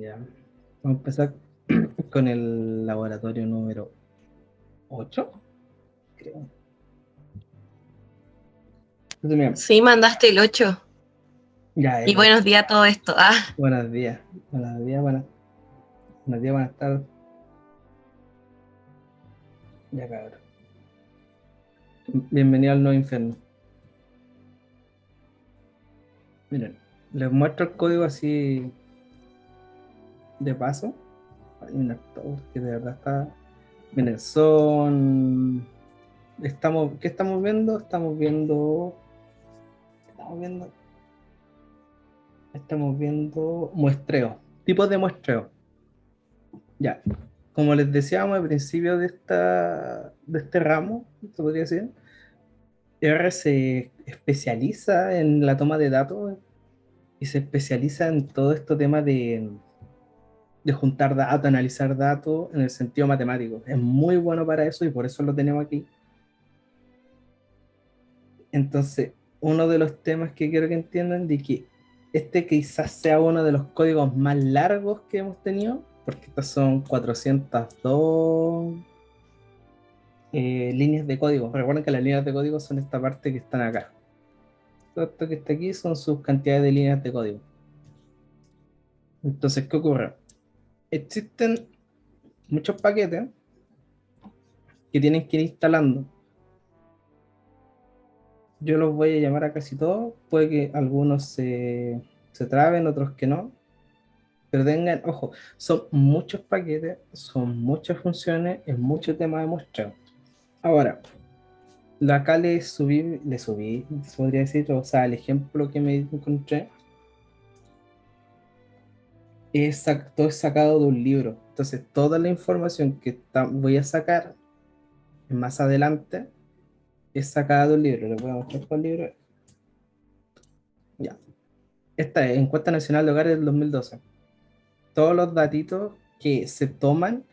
Ya. Vamos a empezar con el laboratorio número 8, creo. Entonces, mira, Sí, mandaste el 8. ya, Y buenos días a todo esto. buenos días. Buenos días, buenos días, buenas tardes. Ya, cabrón. Bienvenido al nuevo infierno. Miren, les muestro el código así de paso. Hay un actor que de verdad está. Miren, ¿qué estamos viendo? Estamos viendo muestreo, tipos de muestreo. Ya, como les decíamos al principio de este ramo, se podría decir, R se especializa en la toma de datos y se especializa en todo este tema de juntar datos, analizar datos en el sentido matemático. Es muy bueno para eso y por eso lo tenemos aquí. Entonces, uno de los temas que quiero que entiendan de que este quizás sea uno de los códigos más largos que hemos tenido, porque estos son 402 líneas de código. Recuerden que las líneas de código son esta parte que están acá. Todo esto que está aquí son sus cantidades de líneas de código. Entonces, ¿qué ocurre? Existen muchos paquetes que tienen que ir instalando. Yo los voy a llamar a casi todos. Puede que algunos se traben, otros que no. Pero tengan, ojo, son muchos paquetes, son muchas funciones, es mucho tema de muestreo. Ahora, acá le subí, se podría decir, o sea, el ejemplo que me encontré todo es sacado de un libro. Entonces, toda la información que voy a sacar más adelante es sacada de un libro. Les voy a mostrar cuál libro es. Ya. Esta es Encuesta Nacional de Hogares del 2012. Todos los datitos que se toman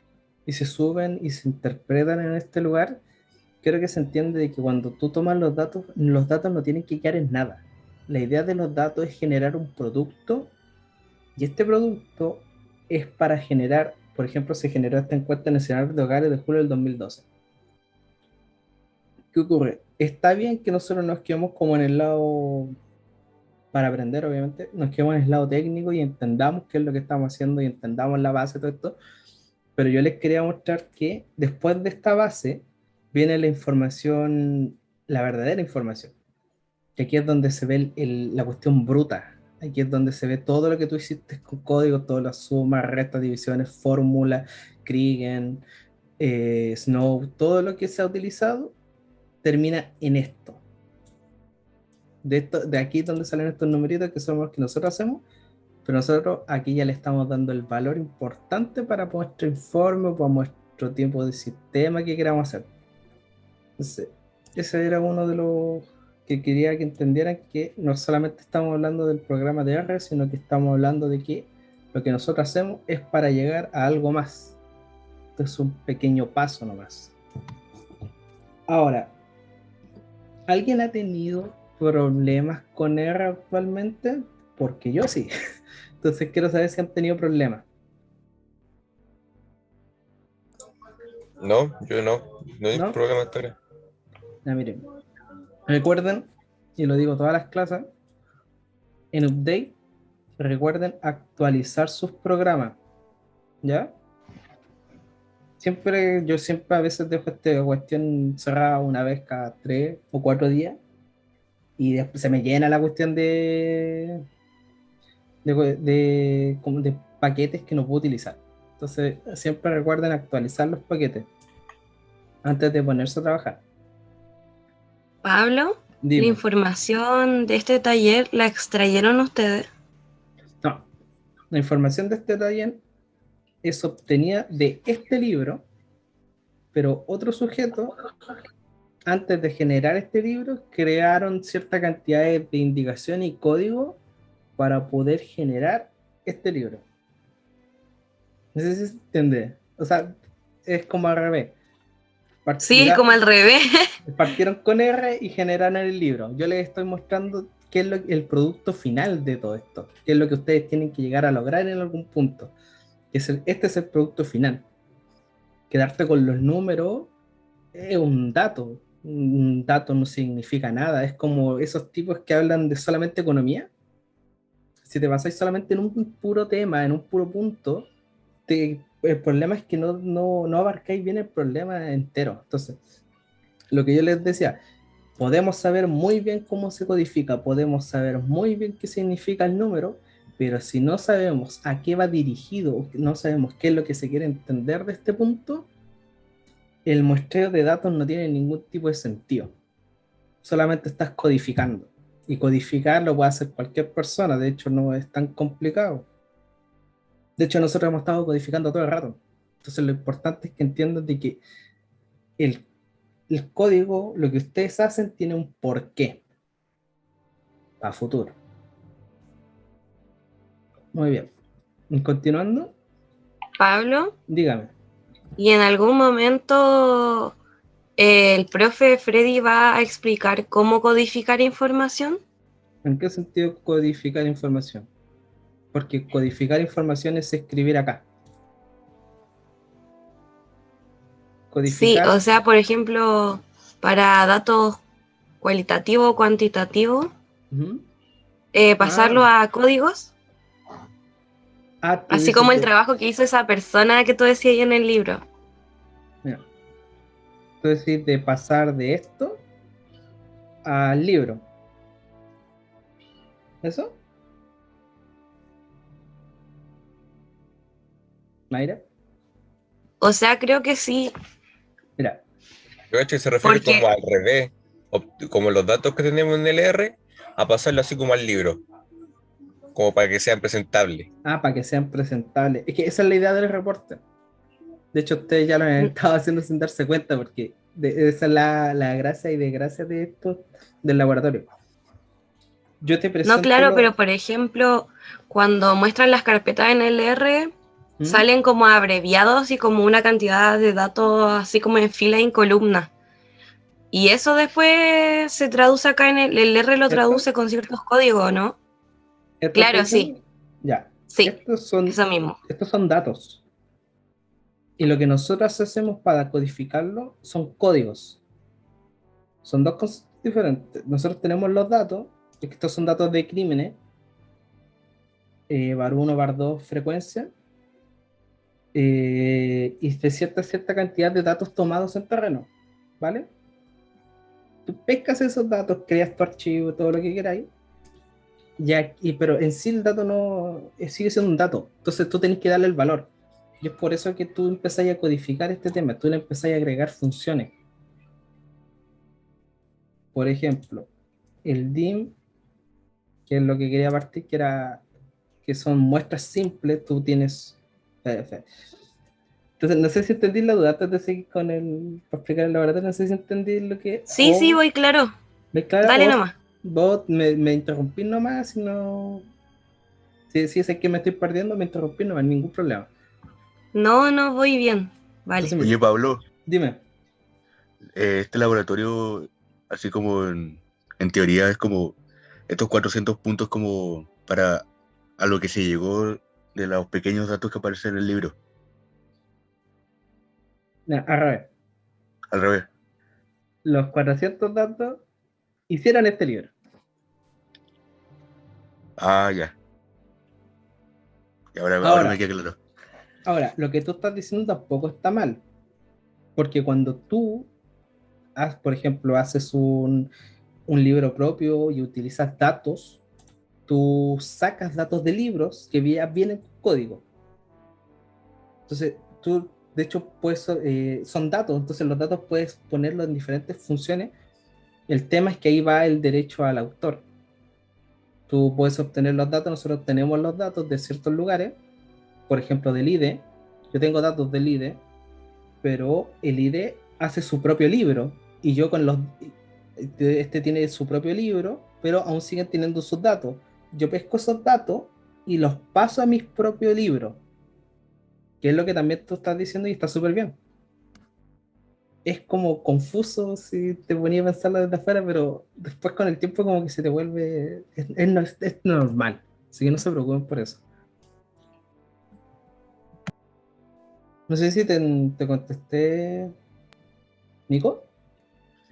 y se suben y se interpretan en este lugar, quiero que se entiende de que cuando tú tomas los datos no tienen que quedar en nada. La idea de los datos es generar un producto y este producto es para generar, por ejemplo, se generó esta encuesta nacional de hogares de julio del 2012. ¿Qué ocurre? Está bien que nosotros nos quedemos como en el lado, para aprender obviamente, nos quedemos en el lado técnico y entendamos qué es lo que estamos haciendo y entendamos la base de todo esto, pero yo les quería mostrar que después de esta base viene la información, la verdadera información. Que aquí es donde se ve la cuestión bruta. Aquí es donde se ve todo lo que tú hiciste con código, todas las sumas, restas, divisiones, fórmulas, Kriegen, Snow, todo lo que se ha utilizado termina en esto. De aquí es donde salen estos numeritos que son los que nosotros hacemos, pero nosotros aquí ya le estamos dando el valor importante para nuestro informe, para nuestro tiempo de sistema que queramos hacer. Entonces, ese era uno de los que quería que entendieran, que no solamente estamos hablando del programa de R, sino que estamos hablando de que lo que nosotros hacemos es para llegar a algo más. Esto es un pequeño paso nomás. Ahora, ¿alguien ha tenido problemas con R actualmente? Porque yo sí. Entonces quiero saber si han tenido problemas. No, yo no. No hay ¿No? problema hasta ahora. Ya miren. Recuerden, y lo digo todas las clases, en Update, recuerden actualizar sus programas. ¿Ya? Yo siempre a veces dejo esta cuestión cerrada una vez cada 3 o 4 días y después se me llena la cuestión como de paquetes que no puedo utilizar. Entonces, siempre recuerden actualizar los paquetes antes de ponerse a trabajar. Pablo, la Dime. información de este taller la extrayeron ustedes. No, la información de este taller es obtenida de este libro, pero otro sujeto, antes de generar este libro, crearon cierta cantidad de indicación y código para poder generar este libro. No sé si se entiende. O sea, es como al revés. Sí, como al revés. Partieron con R y generaron el libro. Yo les estoy mostrando qué es el producto final de todo esto, qué es lo que ustedes tienen que llegar a lograr en algún punto. Este es el producto final. Quedarte con los números es un dato. Un dato no significa nada. Es como esos tipos que hablan de solamente economía. Si te basáis solamente en un puro tema, en un puro punto, el problema es que no abarcáis bien el problema entero. Entonces, lo que yo les decía, podemos saber muy bien cómo se codifica, podemos saber muy bien qué significa el número, pero si no sabemos a qué va dirigido, no sabemos qué es lo que se quiere entender de este punto, el muestreo de datos no tiene ningún tipo de sentido. Solamente estás codificando. Y codificar lo puede hacer cualquier persona, de hecho no es tan complicado. De hecho nosotros hemos estado codificando todo el rato. Entonces lo importante es que entiendan de que el, el código, lo que ustedes hacen, tiene un porqué para futuro. Muy bien. Y continuando, Pablo, dígame, ¿y en algún momento el profe Freddy va a explicar cómo codificar información? ¿en qué sentido codificar información? Porque codificar información es escribir acá. Sí, o Codificar, sea, por ejemplo, para datos cualitativo o cuantitativo, ujú. pasarlo Ah, a códigos, tú así dices como el de, trabajo que hizo esa persona que tú decías ahí en el libro. mira, tú decís de pasar de esto al libro. ¿Eso? Mayra. O sea, creo que sí, Mira, Yo creo que se refiere como porque al revés, como los datos que tenemos en LR, a pasarlo así como al libro, como para que sean presentables. para que sean presentables. Es que esa es la idea del reporte. De hecho, ustedes ya lo han estado haciendo sin darse cuenta, porque esa es la gracia y desgracia de esto del laboratorio. Yo te no, presento claro, lo. pero por ejemplo, cuando muestran las carpetas en LR, ¿Mm? salen como abreviados y como una cantidad de datos así como en fila y en columna. Y eso después se traduce acá en el R lo ¿Esto? traduce con ciertos códigos, ¿no? ¿Esto está Claro, sí, diciendo? Ya. sí, Estos son, eso mismo. estos son datos. Y lo que nosotros hacemos para codificarlo son códigos. Son dos cosas diferentes. Nosotros tenemos los datos, que estos son datos de crímenes, bar 1, bar 2, frecuencia, y de cierta cantidad de datos tomados en terreno, ¿vale? Tú pescas esos datos, creas tu archivo, todo lo que queráis, pero en sí el dato no sigue siendo un dato, entonces tú tenés que darle el valor. Y es por eso que tú empezás a codificar este tema, tú le empezás a agregar funciones. Por ejemplo, el DIM, que es lo que quería partir, que son muestras simples, tú tienes. Entonces, no sé si entendí la duda antes de seguir para explicar el laboratorio, no sé si entendí lo que, Sí, sí, voy claro. me clara, Dale nomás. vos me interrumpís nomás, si no, si es que me estoy perdiendo, me interrumpís nomás, ningún problema. No, no voy bien. Vale. Entonces, mira, Oye, Pablo, dime, este laboratorio, así como en teoría, es como estos 400 puntos como para a lo que se llegó de los pequeños datos que aparecen en el libro. mira, al revés, Al revés. los 400 datos hicieron este libro. Ah, ya. Y ahora me Ahora, queda claro. lo que tú estás diciendo tampoco está mal, porque cuando tú, por ejemplo, haces un libro propio y utilizas datos, tú sacas datos de libros que vienen con código. Entonces, tú, de hecho, son datos, entonces los datos puedes ponerlos en diferentes funciones. El tema es que ahí va el derecho al autor. Tú puedes obtener los datos, nosotros obtenemos los datos de ciertos lugares, por ejemplo, del IDE. Yo tengo datos del IDE, pero el IDE hace su propio libro y yo con este tiene su propio libro, pero aún siguen teniendo sus datos. Yo pesco esos datos y los paso a mis propios libros, que es lo que también tú estás diciendo y está súper bien. Es como confuso si te ponía a pensarlo desde afuera, pero después con el tiempo como que se te vuelve, es normal, así que no se preocupen por eso. No sé si te contesté, Nico.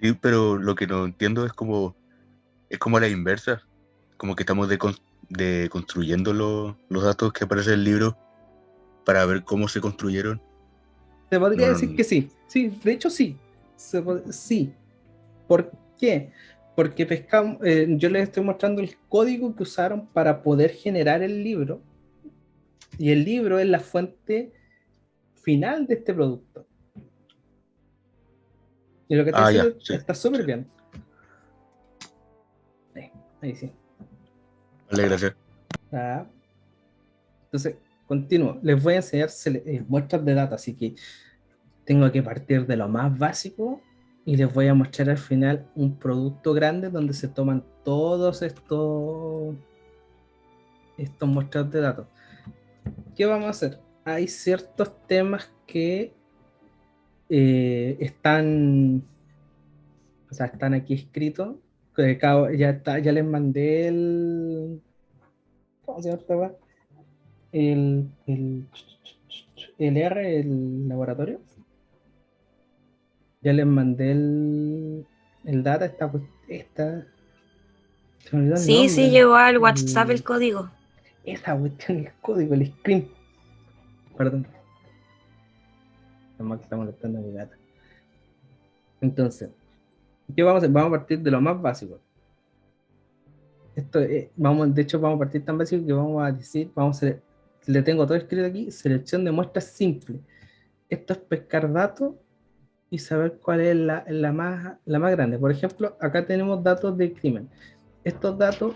Sí, pero lo que no entiendo es como a la inversa, como que estamos deconstruyendo los datos que aparecen en el libro para ver cómo se construyeron. Se podría No, decir no, que sí. Sí, de hecho sí. Sí. ¿Por qué? Porque pescamos, yo les estoy mostrando el código que usaron para poder generar el libro, y el libro es la fuente final de este producto. Y lo que estoy ah, ya, diciendo sí, está súper sí. bien. Ahí sí. Vale, gracias. Ah, entonces, continúo. Les voy a enseñar muestras de datos, así que tengo que partir de lo más básico y les voy a mostrar al final un producto grande donde se toman todos estos muestras de datos. ¿Qué vamos a hacer? Hay ciertos temas que están, o sea, están aquí escritos. Ya está, ya les mandé ¿cómo se llama esta weá? El R, el laboratorio. Ya les mandé el data, se me olvidó el Sí, sí, nombre. llegó al WhatsApp el código. Esa cuestión, el código, el screen. Perdón, está molestando a mi gata. Entonces, ¿qué vamos a hacer? Vamos a partir de lo más básico. De hecho, vamos a partir tan básico que vamos a decir, le tengo todo escrito aquí, selección de muestras simple. Esto es pescar datos y saber cuál es la más grande. Por ejemplo, acá tenemos datos de crimen. Estos datos,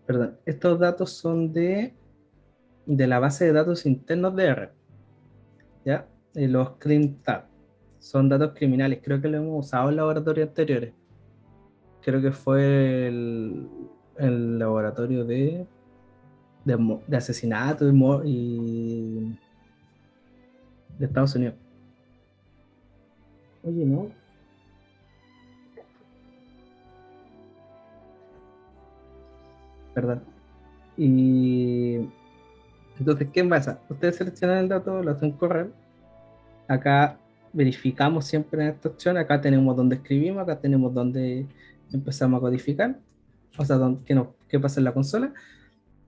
perdón, estos datos son de la base de datos internos de R, ¿ya? Los CRIM tab. Son datos criminales, creo que lo hemos usado en laboratorios anteriores. Creo que fue el laboratorio de asesinato y de Estados Unidos. Oye, no, perdón. Y entonces, ¿qué pasa? Ustedes seleccionan el dato, lo hacen correr. Acá verificamos siempre en esta opción. Acá tenemos donde escribimos, acá tenemos donde empezamos a codificar, o sea, qué pasa en la consola.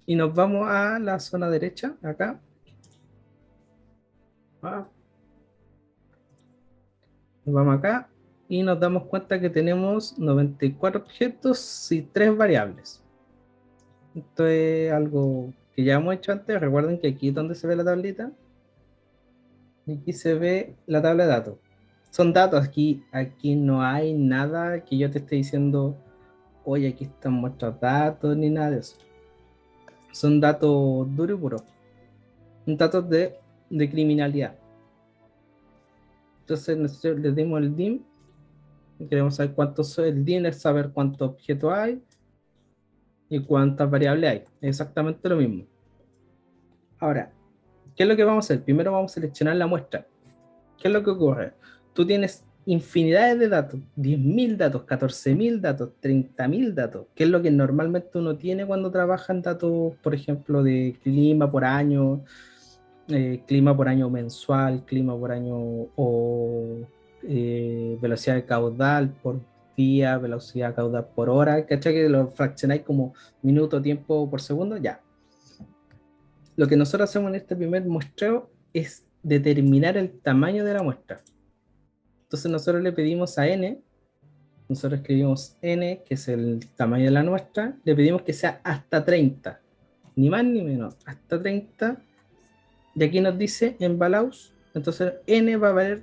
Y nos vamos a la zona derecha, acá. Ah, nos vamos acá y nos damos cuenta que tenemos 94 objetos y 3 variables. Esto es algo que ya hemos hecho antes. Recuerden que aquí es donde se ve la tablita. Y aquí se ve la tabla de datos. Son datos, aquí no hay nada que yo te esté diciendo, oye, aquí están muestros datos, ni nada de eso. Son datos duros y puros. Datos de criminalidad. Entonces nosotros les dimos el DIM. Queremos saber cuántos, el DIM es saber cuántos objetos hay y cuántas variables hay. Exactamente lo mismo. Ahora, ¿qué es lo que vamos a hacer? Primero vamos a seleccionar la muestra. ¿Qué es lo que ocurre? Tú tienes infinidades de datos, 10.000 datos, 14.000 datos, 30.000 datos, que es lo que normalmente uno tiene cuando trabaja en datos, por ejemplo, de clima por año mensual, clima por año o velocidad de caudal por día, velocidad caudal por hora, ¿cachai? Que lo fraccionáis como minuto, tiempo por segundo, ya. Lo que nosotros hacemos en este primer muestreo es determinar el tamaño de la muestra. Entonces nosotros le pedimos a n, nosotros escribimos n, que es el tamaño de la muestra, le pedimos que sea hasta 30, ni más ni menos, hasta 30, y aquí nos dice en Balaus, entonces n va a valer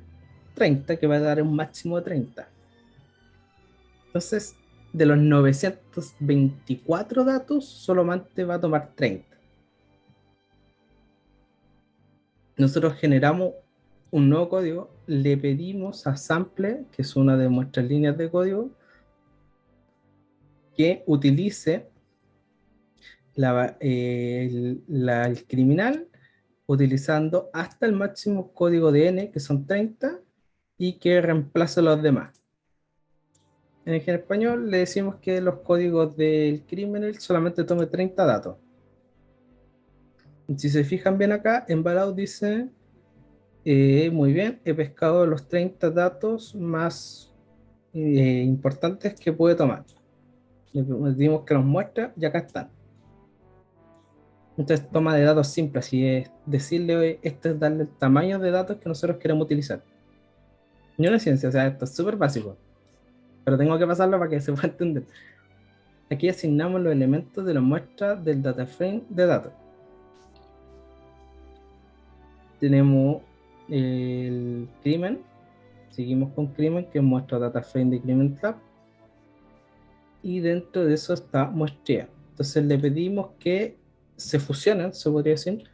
30, que va a dar un máximo de 30. Entonces, de los 924 datos, solamente va a tomar 30. Nosotros generamos un nuevo código, le pedimos a Sample, que es una de nuestras líneas de código, que utilice el criminal utilizando hasta el máximo código de n, que son 30, y que reemplace los demás. En español le decimos que los códigos del criminal solamente tome 30 datos. Si se fijan bien acá, en Balaud dice, muy bien, he pescado los 30 datos más importantes que puede tomar. Le pedimos que nos muestre y acá están. Entonces, toma de datos simples, así es decirle, "Oye, esto es darle el tamaño de datos que nosotros queremos utilizar". Ni una ciencia, o sea, esto es súper básico, pero tengo que pasarlo para que se pueda entender. Aquí asignamos los elementos de la muestra del data frame de datos. Tenemos el crimen, seguimos con crimen, que muestra data frame de crimen tab, y dentro de eso está muestrea. Entonces le pedimos que se fusionen, se podría decir,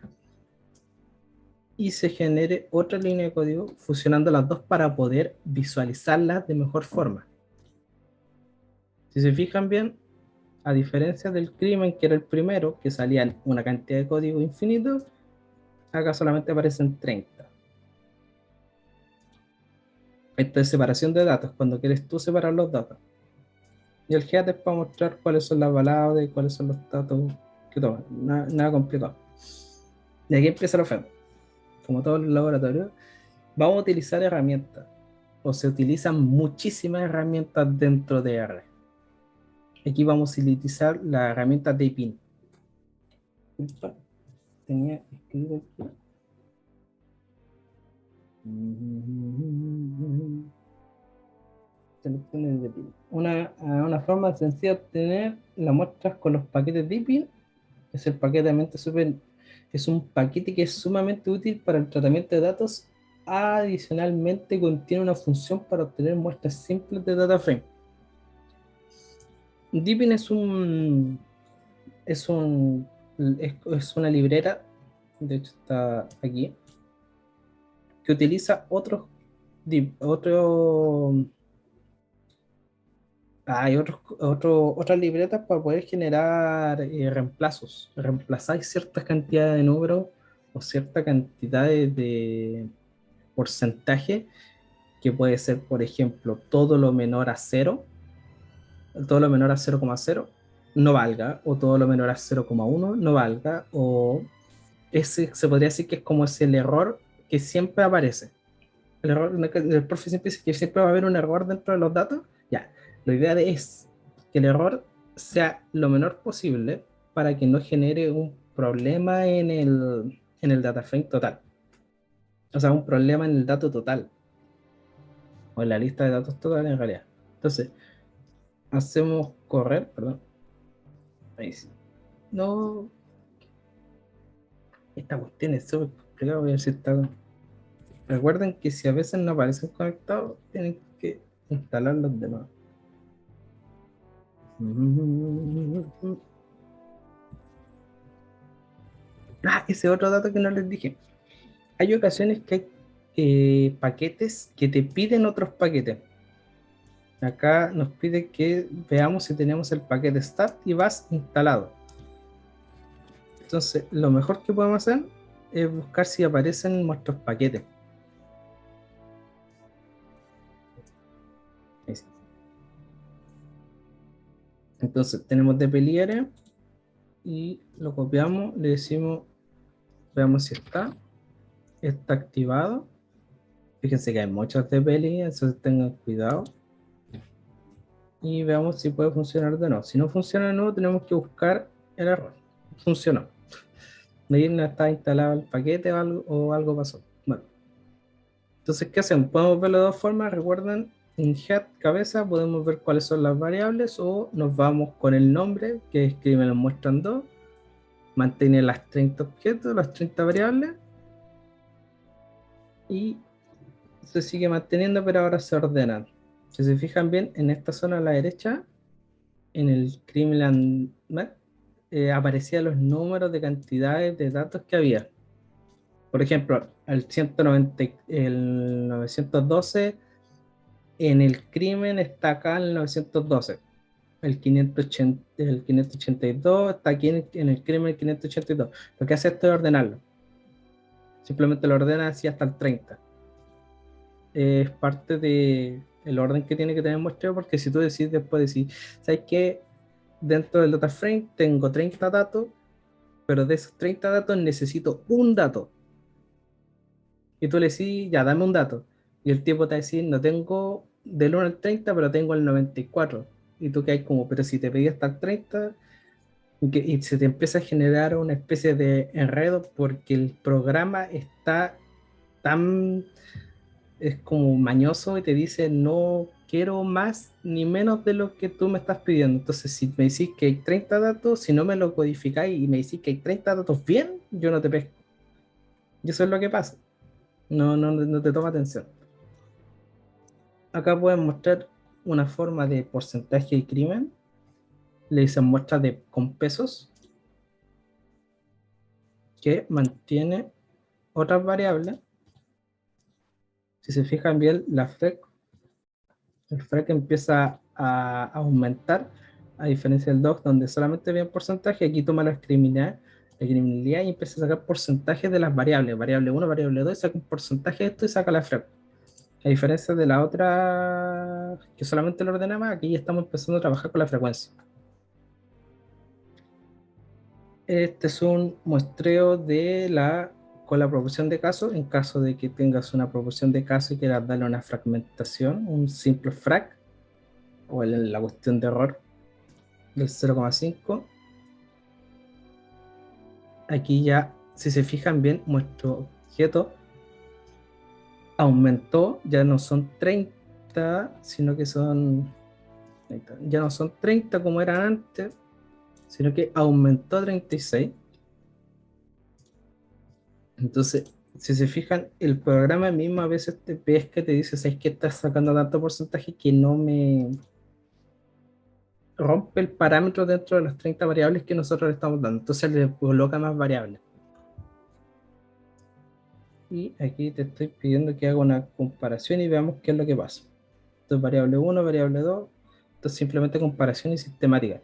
y se genere otra línea de código fusionando las dos para poder visualizarlas de mejor forma. Si se fijan bien, a diferencia del crimen, que era el primero, que salía una cantidad de código infinito, acá solamente aparecen 30. Esto es separación de datos, cuando quieres tú separar los datos. Y el GEAT es para mostrar cuáles son las palabras y cuáles son los datos que toman. Nada complicado. Y aquí empieza lo feo. Como todos los laboratorios, vamos a utilizar herramientas. O se utilizan muchísimas herramientas dentro de R. Aquí vamos a utilizar la herramienta Deepin. Tenía escrito aquí. Selecciones de Deepin. Una forma sencilla de obtener las muestras con los paquetes Deepin es el paquete de mente super. Es un paquete que es sumamente útil para el tratamiento de datos. Adicionalmente contiene una función para obtener muestras simples de data frame. Deepin es una librera, de hecho está aquí, que utiliza otras libretas para poder generar reemplazos. Reemplazar ciertas cantidades de números o cierta cantidad de porcentaje, que puede ser, por ejemplo, todo lo menor a 0, todo lo menor a 0,0 no valga, o todo lo menor a 0,1 no valga, o ese se podría decir que es como el error que siempre aparece. El profe siempre dice que siempre va a haber un error dentro de los datos. Ya, la idea es que el error sea lo menor posible para que no genere un problema en el data frame total. O sea, un problema en el dato total, o en la lista de datos total en realidad. Entonces, hacemos correr, perdón. Ahí sí. No, esta cuestión es súper complicada, voy a ver si está. Recuerden que si a veces no aparecen conectados, tienen que instalarlos de nuevo. Ese otro dato que no les dije. Hay ocasiones que hay paquetes que te piden otros paquetes. Acá nos pide que veamos si tenemos el paquete stat y vas instalado. Entonces, lo mejor que podemos hacer es buscar si aparecen nuestros paquetes. Entonces, tenemos dplyr y lo copiamos, le decimos, veamos si está activado. Fíjense que hay muchas dplyr, entonces tengan cuidado. Y veamos si puede funcionar de nuevo. Si no funciona de nuevo, tenemos que buscar el error. Funcionó. Ahí no está instalado el paquete o algo pasó. Bueno. Entonces, ¿qué hacemos? Podemos verlo de dos formas. Recuerden, en head cabeza podemos ver cuáles son las variables, o nos vamos con el nombre, que escribe nos muestran dos. Mantiene las 30 objetos, las 30 variables. Y se sigue manteniendo, pero ahora se ordenan. Si se fijan bien, en esta zona a la derecha, en el Crimeland Map, aparecían los números de cantidades de datos que había. Por ejemplo, el 912 en el crimen está acá en el 912. El 582 está aquí en el crimen, el 582. Lo que hace esto es ordenarlo. Simplemente lo ordena así hasta el 30. Es parte del orden que tiene que tener el muestreo, porque si tú después decir, ¿sabes qué? Dentro del data frame tengo 30 datos, pero de esos 30 datos necesito un dato. Y tú le decís, ya, dame un dato. Y el tipo te va a decir, no tengo del 1 al 30, pero tengo el 94. Y tú quedas como, pero si te pedí hasta el 30, y se te empieza a generar una especie de enredo porque el programa está tan, es como mañoso y te dice, no quiero más ni menos de lo que tú me estás pidiendo. Entonces, si me decís que hay 30 datos, si no me lo codificáis y me decís que hay 30 datos bien, yo no te pesco. Y eso es lo que pasa. No te toma atención. Acá pueden mostrar una forma de porcentaje de crimen. Le dicen muestra con pesos que mantiene otras variables. Si se fijan bien, el FREC empieza a aumentar, a diferencia del DOC, donde solamente ve un porcentaje. Aquí toma la criminalidad y empieza a sacar porcentajes de las variables. Variable 1, variable 2, y saca un porcentaje de esto y saca la FREC. A diferencia de la otra, que solamente lo ordenaba, aquí ya estamos empezando a trabajar con la frecuencia. Este es un muestreo con la proporción de casos. En caso de que tengas una proporción de casos y quieras darle una fragmentación, un simple frac, o la cuestión de error del 0,5. Aquí ya, si se fijan bien, nuestro objeto aumentó, ya no son 30, sino que son 30. Ya no son 30 como eran antes, sino que aumentó a 36. Entonces, si se fijan, el programa mismo a veces te pesca y te dice, ¿sabes que estás sacando tanto porcentaje que no me rompe el parámetro dentro de las 30 variables que nosotros le estamos dando? Entonces le coloca más variables. Y aquí te estoy pidiendo que haga una comparación y veamos qué es lo que pasa. Esto es variable 1, variable 2. Esto es simplemente comparación y sistemática.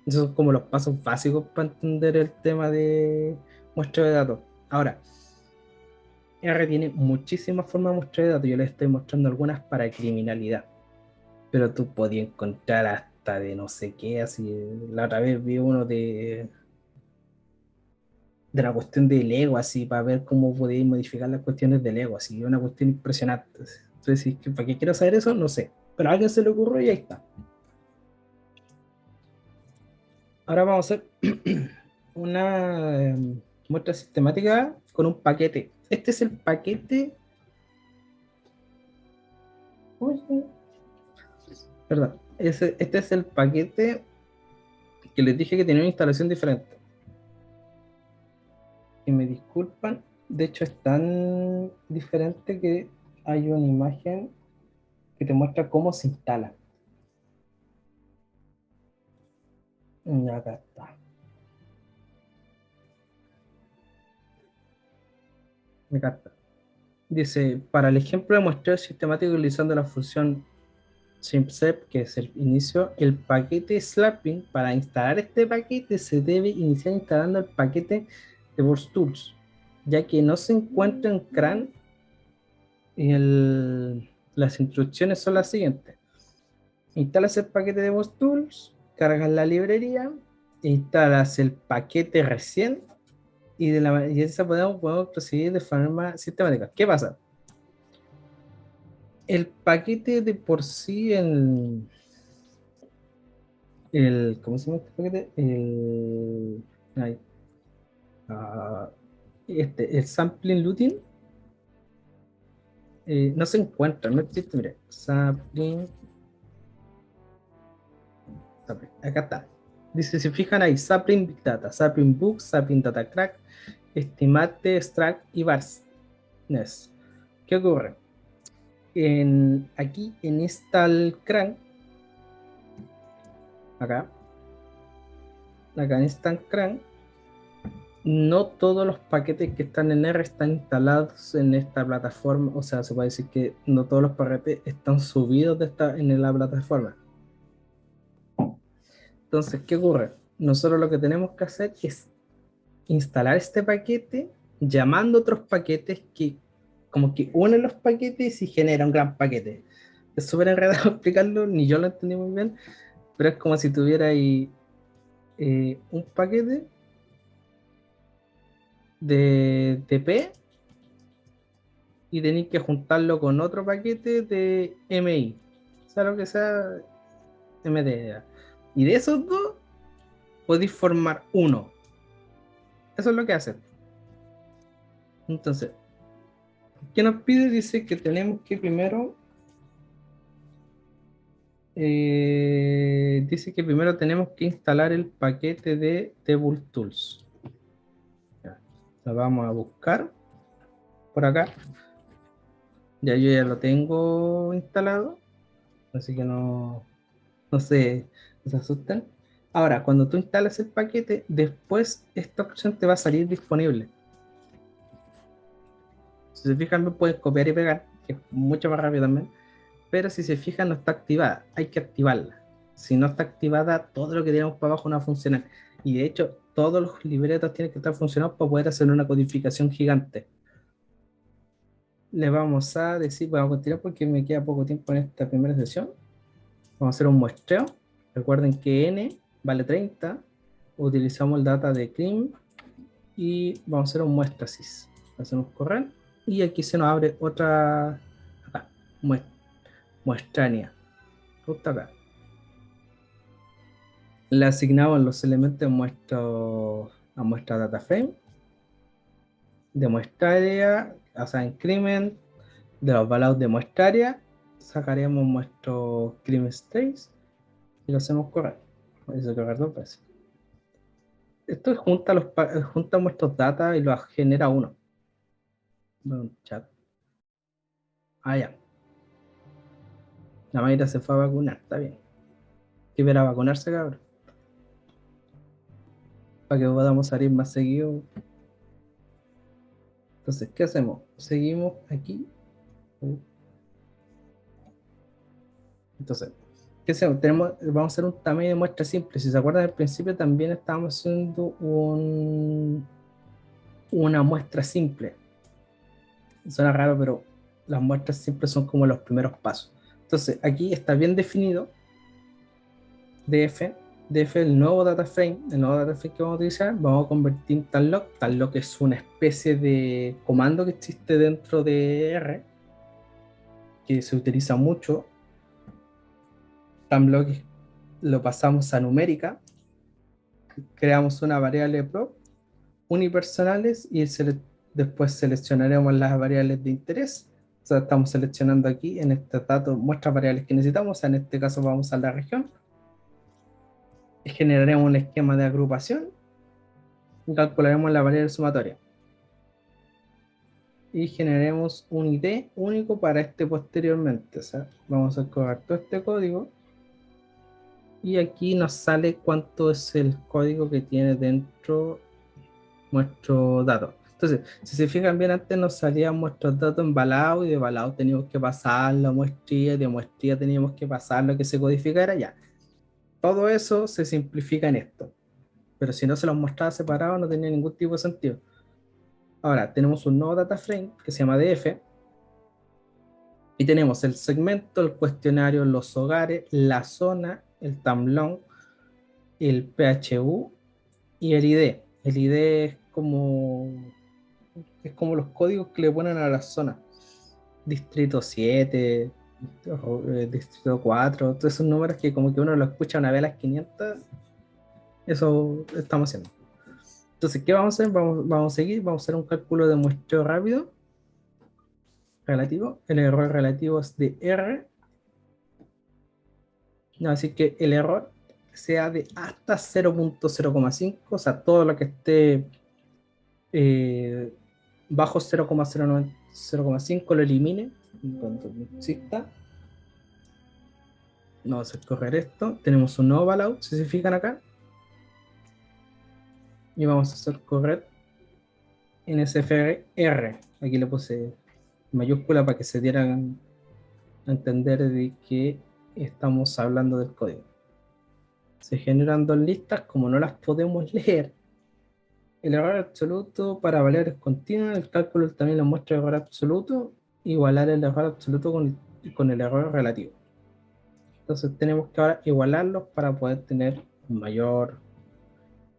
Esos son como los pasos básicos para entender el tema de muestra de datos. Ahora, R tiene muchísimas formas de muestra de datos. Yo les estoy mostrando algunas para criminalidad. Pero tú podías encontrar hasta de no sé qué. Así, la otra vez vi uno de la cuestión del ego, así, para ver cómo podéis modificar las cuestiones del ego, así, una cuestión impresionante. Entonces, ¿para qué quiero saber eso? No sé. Pero a alguien se le ocurrió y ahí está. Ahora vamos a hacer una muestra sistemática con un paquete. Este es el paquete. Uy, perdón. Este es el paquete que les dije que tenía una instalación diferente. Y me disculpan, de hecho es tan diferente que hay una imagen que te muestra cómo se instala. Acá está. Acá está. Dice, para el ejemplo de muestreo sistemático utilizando la función simpsep, que es el inicio, el paquete slapping, para instalar este paquete se debe iniciar instalando el paquete de VirtualTools, ya que no se encuentra en CRAN. Las instrucciones son las siguientes: instalas el paquete de VirtualTools, cargas la librería, instalas el paquete recién y de esa podemos proseguir de forma sistemática. ¿Qué pasa? El paquete de por sí, ¿cómo se llama este paquete? Ay, ah, el sampling looting no se encuentra, no existe, mire, sampling, acá está. Dice, si fijan ahí, sampling Big Data, sampling Book, sampling Data Crack, Estimate, Extract y Varsness. ¿Qué ocurre? Aquí en Install Crank, acá en Install Crank, no todos los paquetes que están en R están instalados en esta plataforma. O sea, se puede decir que no todos los paquetes están subidos en la plataforma. Entonces, ¿qué ocurre? Nosotros lo que tenemos que hacer es instalar este paquete llamando otros paquetes que como que unen los paquetes y genera un gran paquete. Es súper enredado explicarlo, ni yo lo entendí muy bien, pero es como si tuviera ahí un paquete de TP y tenéis que juntarlo con otro paquete de MI, sea lo que sea MD. Y de esos dos podéis formar uno. Eso es lo que hace. Entonces, ¿qué nos pide? Dice que tenemos que primero dice que primero tenemos que instalar el paquete de DevTools. Ya, lo vamos a buscar por acá. Ya yo ya lo tengo instalado, así que no, no se asusten. Ahora, cuando tú instalas el paquete, después esta opción te va a salir disponible. Si se fijan, puedes copiar y pegar, que es mucho más rápido también. Pero si se fijan, no está activada. Hay que activarla. Si no está activada, todo lo que tenemos para abajo no va a funcionar. Y de hecho, todos los libretos tienen que estar funcionados para poder hacer una codificación gigante. Le vamos a decir, vamos a continuar porque me queda poco tiempo en esta primera sesión. Vamos a hacer un muestreo. Recuerden que n vale 30. Utilizamos el data de CRIM y vamos a hacer un muestrasis. Hacemos correr y aquí se nos abre otra acá, muestrania. Justo acá. Le asignamos los elementos a muestra data frame, de muestraria, o sea, en crimen, de los valores de muestraria, sacaremos nuestro crimen stage y lo hacemos correr. Eso correr dos veces. Esto junta nuestros data y los genera uno. Un chat. Ah, ya. La Mayra se fue a vacunar, está bien. Que viera a vacunarse, cabrón. Para que podamos salir más seguido. Entonces, ¿qué hacemos? Seguimos aquí. Entonces, ¿qué hacemos? Vamos a hacer un tamaño de muestra simple. Si se acuerdan, al principio también estábamos haciendo una muestra simple. Suena raro, pero las muestras simples son como los primeros pasos. Entonces, aquí está bien definido DF. DF es el nuevo data frame. El nuevo data frame que vamos a utilizar, vamos a convertir en talloc. Talloc es una especie de comando que existe dentro de R, que se utiliza mucho. Tamlock lo pasamos a numérica, creamos una variable prop, unipersonales y después seleccionaremos las variables de interés. O sea, estamos seleccionando aquí en este dato muestras variables que necesitamos. O sea, en este caso vamos a la región. Y generaremos un esquema de agrupación y calcularemos la variable sumatoria. Y generaremos un ID único para este posteriormente. O sea, vamos a correr todo este código. Y aquí nos sale cuánto es el código que tiene dentro nuestro dato. Entonces, si se fijan bien, antes nos salían nuestros datos embalados y de embalado teníamos que pasarlo a muestría, de muestría teníamos que pasarlo a que se codificara ya. Todo eso se simplifica en esto. Pero si no se los mostraba separado no tenía ningún tipo de sentido. Ahora, tenemos un nuevo data frame que se llama DF. Y tenemos el segmento, el cuestionario, los hogares, la zona, el timeline, el PHU y el ID. El ID es como los códigos que le ponen a la zona. Distrito 7, Distrito 4, todos esos números que como que uno lo escucha una vez a las 500, eso estamos haciendo. Entonces, ¿qué vamos a hacer? Vamos a seguir, vamos a hacer un cálculo de muestreo rápido, relativo. El error relativo es de R. No, así que el error sea de hasta 0.0,5, o sea, todo lo que esté bajo 0,5 lo elimine cuando exista. Vamos a correr esto. Tenemos un nuevo value, si se fijan acá. Y vamos a hacer correr NSFR. Aquí le puse mayúscula para que se dieran a entender de que estamos hablando del código. Se generan dos listas, como no las podemos leer. El error absoluto para variables continuas, el cálculo también lo muestra el error absoluto, igualar el error absoluto con el error relativo. Entonces tenemos que ahora igualarlos para poder tener un mayor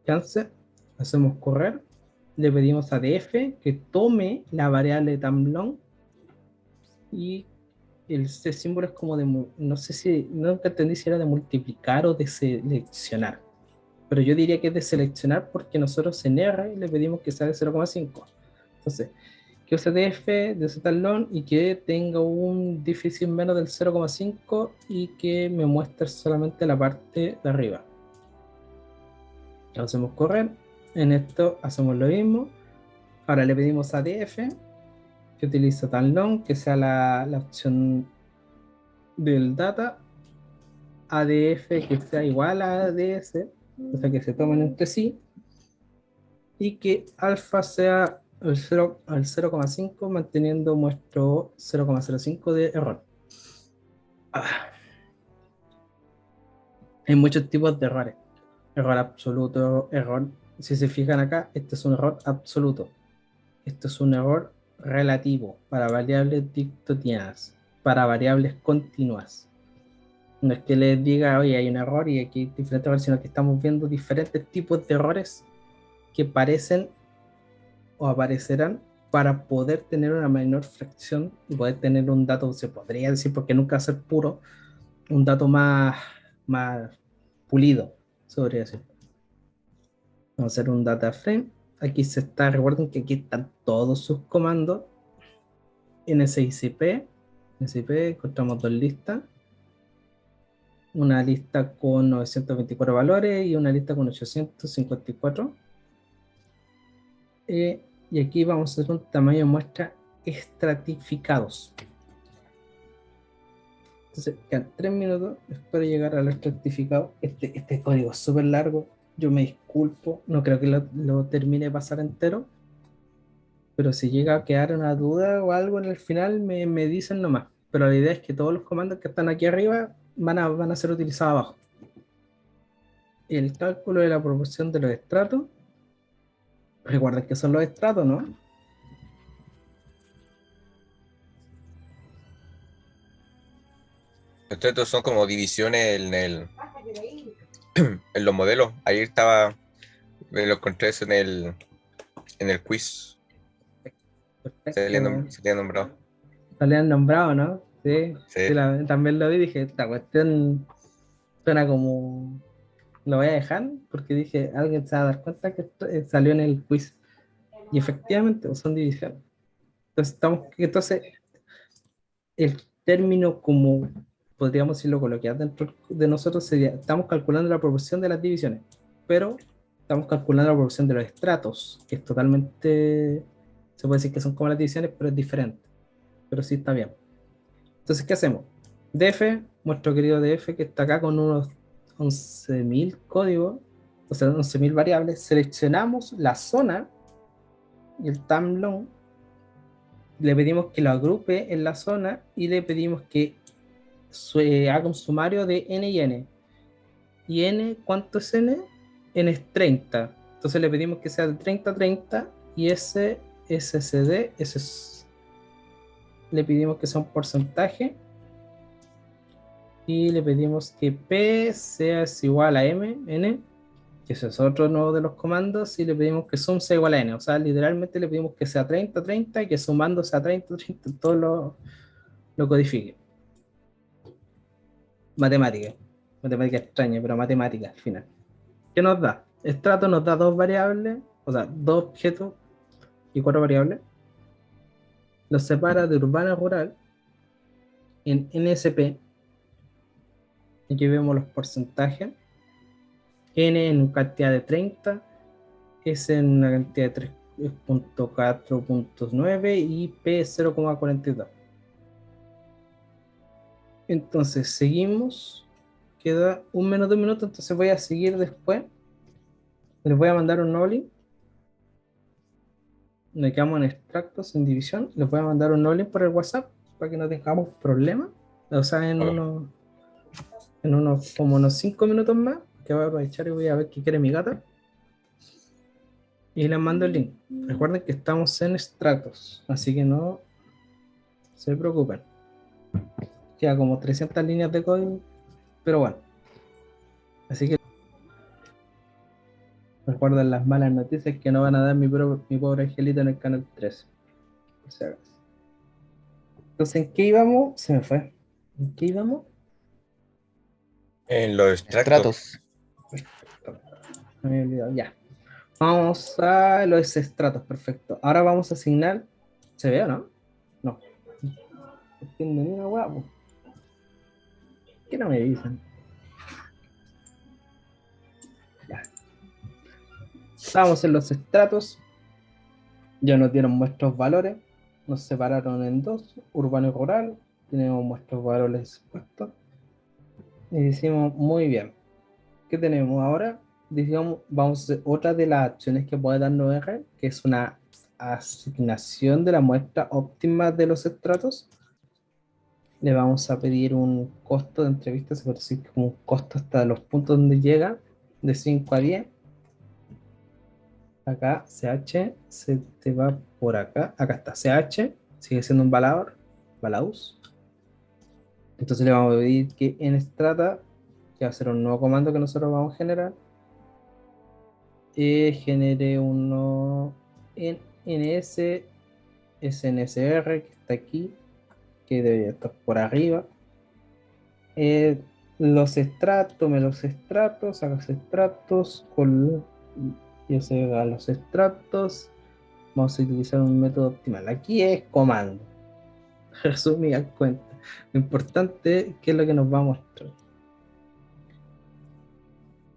chance. Hacemos correr, le pedimos a df que tome la variable tamlong y este símbolo es como de, no sé si, nunca entendí si era de multiplicar o de seleccionar, pero yo diría que es de seleccionar porque nosotros en R le pedimos que sea de 0,5. Entonces, que use df de z y que tenga un déficit menos del 0,5 y que me muestre solamente la parte de arriba. Lo hacemos correr. En esto hacemos lo mismo. Ahora le pedimos a df que utilice talong, que sea la opción del data, ADF que sea igual a ADS, o sea que se tomen entre sí, y que alfa sea el 0, al 0,5 manteniendo nuestro 0,05 de error. Hay muchos tipos de errores. Error absoluto, error. Si se fijan acá, este es un error absoluto. Esto es un error relativo para variables dictotianas, para variables continuas. No es que les diga, oye, hay un error y aquí hay diferentes errores, sino que estamos viendo diferentes tipos de errores que parecen o aparecerán para poder tener una menor fracción y poder tener un dato, se podría decir, porque nunca va a ser puro, un dato más pulido, se podría decir. Vamos a hacer un data frame. Aquí se está, recuerden que aquí están todos sus comandos. NSICP, encontramos dos listas. Una lista con 924 valores y una lista con 854. Y aquí vamos a hacer un tamaño de muestra estratificados. Entonces, quedan 3 minutos. Espero llegar al estratificado. Este código es súper largo. Yo me disculpo. No creo que lo termine de pasar entero. Pero si llega a quedar una duda o algo en el final, me dicen nomás. Pero la idea es que todos los comandos que están aquí arriba van a ser utilizados abajo. El cálculo de la proporción de los estratos. Recuerden que son los estratos, ¿no? Estos son como divisiones en los modelos. Ahí estaba, me lo encontré eso en el quiz. Perfecto. Se le ha nombrado. Lo le han nombrado, ¿no? Sí, Sí. sí, también lo vi y dije, esta cuestión suena como... Lo voy a dejar porque dije, alguien se va a dar cuenta que salió en el quiz. Y efectivamente, pues, son divisiones. Entonces, el término como podríamos decirlo coloquial dentro de nosotros sería, estamos calculando la proporción de las divisiones, pero estamos calculando la proporción de los estratos, que es totalmente, se puede decir que son como las divisiones, pero es diferente. Pero sí está bien. Entonces, ¿qué hacemos? DF, nuestro querido DF, que está acá con unos 11.000 códigos, o sea, 11.000 variables, seleccionamos la zona y el timeline, le pedimos que lo agrupe en la zona y le pedimos que haga un sumario de n y n. ¿Y n cuánto es n? N es 30. Entonces le pedimos que sea de 30 a 30 y ese SSD, le pedimos que sea un porcentaje y le pedimos que P sea igual a M, N, que ese es otro nuevo de los comandos, y le pedimos que sum sea igual a N. O sea, literalmente le pedimos que sea 30, 30 y que sumando sea 30, 30, todo lo codifique. Matemática extraña, pero matemática al final. ¿Qué nos da? Estrato nos da dos variables, o sea, dos objetos y 4 variables. Los separa de urbano a rural en NSP. Aquí vemos los porcentajes. N en cantidad de 30, S en una cantidad de 3.4.9 y P 0,42. Entonces seguimos. Queda un menos de un minuto, entonces voy a seguir después. Les voy a mandar un nuevo link. Nos quedamos en extractos, en división. Les voy a mandar un nuevo link por el WhatsApp para que no tengamos problemas. O sea, en unos como unos 5 minutos más, que voy a aprovechar y voy a ver qué quiere mi gata. Y les mando el link. Recuerden que estamos en extractos, así que no se preocupen. Queda como 300 líneas de código, pero bueno. Así que Recuerden las malas noticias que no van a dar mi pobre angelito en el canal 13. O sea, entonces, ¿en qué íbamos? Se me fue. ¿En qué íbamos? En los extractos. Estratos. Me había olvidado. Ya. Vamos a los estratos, perfecto. Ahora vamos a asignar. ¿Se ve o no? No. No entiendo ni una hueá, po. ¿Qué no me dicen? Ya. Estamos en los estratos. Ya nos dieron nuestros valores. Nos separaron en dos, urbano y rural. Tenemos nuestros valores puestos. Y decimos, muy bien. ¿Qué tenemos ahora? Digamos, vamos a hacer otra de las acciones que puede darnos R, que es una asignación de la muestra óptima de los estratos. Le vamos a pedir un costo de entrevista, se puede decir como un costo hasta los puntos donde llega, de 5 a 10. Acá CH se te va por acá. Acá está CH, sigue siendo un balaus. Entonces le vamos a pedir que en strata, que va a ser un nuevo comando que nosotros vamos a generar, genere uno en NS SNSR que está aquí, que debería estar por arriba. Los estratos, hagas estratos, yo sé a los estratos. Vamos a utilizar un método optimal. Aquí es comando. Resumidas cuentas. Lo importante es qué es lo que nos va a mostrar.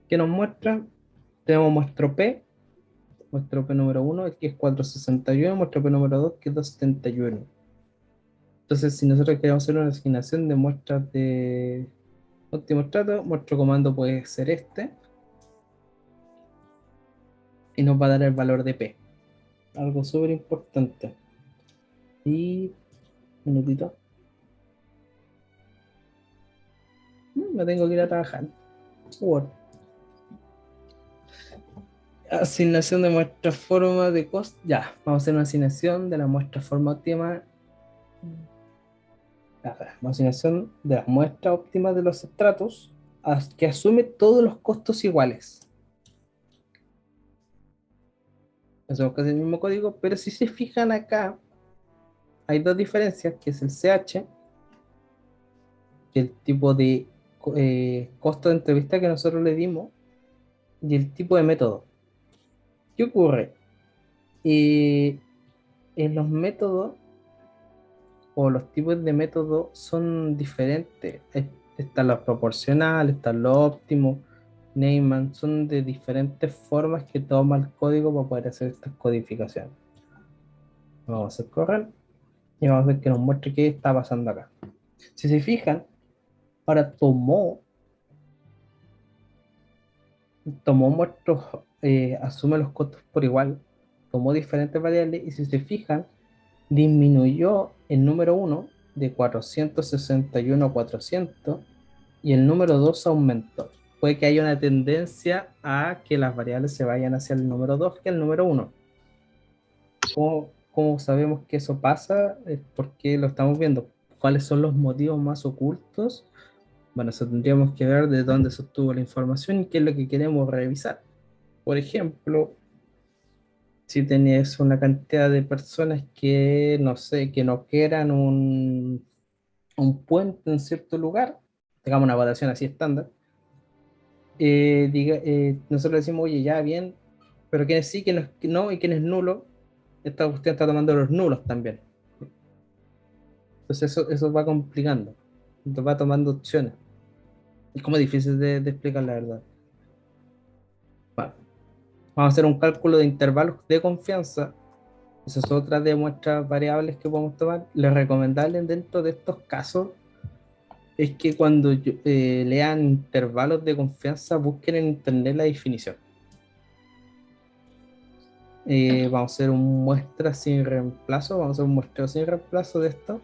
¿Qué nos muestra? Tenemos nuestro P número 1, que es 461, nuestro P número 2, que es 271. Entonces, si nosotros queremos hacer una asignación de muestras de óptimo estrato, nuestro comando puede ser este, y nos va a dar el valor de P. Algo súper importante. Y, un minutito. Me tengo que ir a trabajar. Word. Asignación de muestra forma de costo. Ya, vamos a hacer una asignación de la muestra forma óptima. Una asignación de la muestra óptima de los estratos que asume todos los costos iguales. Hacemos casi el mismo código, pero si se fijan acá, hay dos diferencias, que es el CH, que es el tipo de costo de entrevista que nosotros le dimos, y el tipo de método. ¿Qué ocurre? En los métodos o los tipos de métodos son diferentes. Está lo proporcional, está lo óptimo, Neyman, son de diferentes formas que toma el código para poder hacer estas codificaciones. Vamos a hacer correr y vamos a ver que nos muestre qué está pasando acá. Si se fijan, ahora tomó nuestros, asume los costos por igual, tomó diferentes variables y si se fijan, disminuyó el número 1 de 461 a 400 y el número 2 aumentó. Puede que haya una tendencia a que las variables se vayan hacia el número 2 que el número 1. ¿Cómo sabemos que eso pasa? Es porque lo estamos viendo. ¿Cuáles son los motivos más ocultos? Bueno, eso tendríamos que ver de dónde se obtuvo la información y qué es lo que queremos revisar. Por ejemplo, si tenés una cantidad de personas que, no sé, que no quieran un puente en cierto lugar, digamos una votación así estándar, nosotros decimos, oye, ya bien, pero quienes sí, quienes no y quienes nulo, esta cuestión está tomando los nulos también. Entonces eso va complicando, entonces va tomando opciones. Es como difícil de explicar la verdad. Bueno, vamos a hacer un cálculo de intervalos de confianza. Esa es otra de nuestras variables que podemos tomar. Lo recomendable dentro de estos casos es que cuando lean intervalos de confianza busquen en internet la definición. Vamos a hacer un muestra sin reemplazo, vamos a hacer un muestreo sin reemplazo de esto.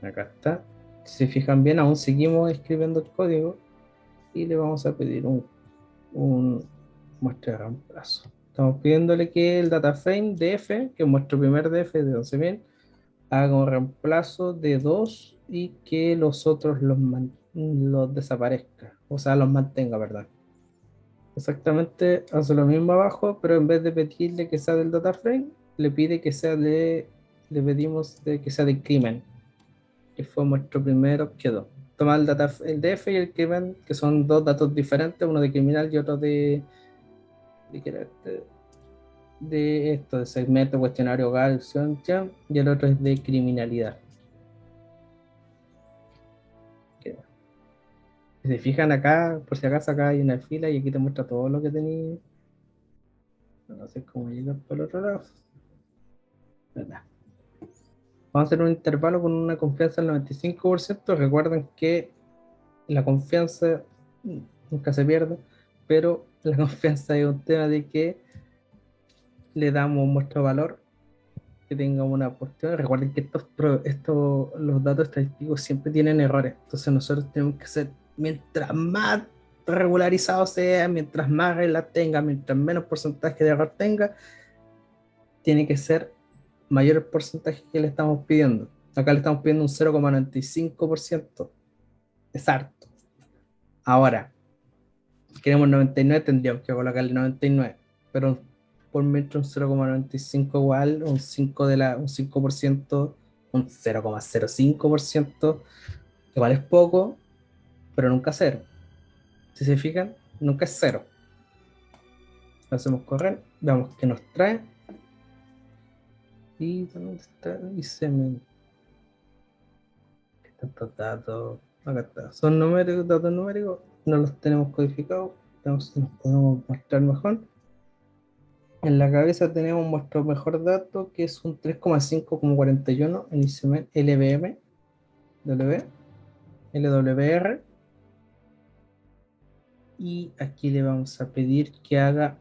Acá está. Si se fijan bien, aún seguimos escribiendo el código y le vamos a pedir un muestra de reemplazo. Estamos pidiéndole que el data frame df, que es nuestro primer df de 11.000, haga un reemplazo de 2 y que los otros los desaparezca, o sea, los mantenga, ¿verdad? Exactamente, hace lo mismo abajo, pero en vez de pedirle que sea del data frame, le pide que sea le pedimos que sea de crimen, que fue nuestro primer objeto. Toma el DF y el crimen, que son dos datos diferentes, uno de criminal y otro de, qué era de esto, de segmento, cuestionario, hogar, acción, jam, y el otro es de criminalidad. Que- Si se fijan acá, por si acaso acá hay una fila y aquí te muestra todo lo que tenéis. No sé cómo llegar por el otro lado. ¿Verdad? Vamos a hacer un intervalo con una confianza del 95%. Recuerden que la confianza nunca se pierde, pero la confianza es un tema de que le damos nuestro valor, que tenga una cuestión. Recuerden que los datos estadísticos siempre tienen errores, entonces nosotros tenemos que ser, mientras más regularizado sea, mientras más reglas tenga, mientras menos porcentaje de error tenga, tiene que ser mayor el porcentaje que le estamos pidiendo. Acá le estamos pidiendo un 0,95%. Es harto. Ahora, queremos 99, tendríamos que colocarle 99. Pero por metro un 0,95 igual, un 5%, un 0,05%, igual es poco, pero nunca cero. Si se fijan, nunca es cero. Lo hacemos correr, veamos qué nos trae. Y dónde está, y se me estos datos, acá está. Son numéricos, datos numéricos, no los tenemos codificados, veamos si nos podemos mostrar mejor. En la cabeza tenemos nuestro mejor dato, que es un 3,541 en ICM LBM, W, LWR. Y aquí le vamos a pedir que haga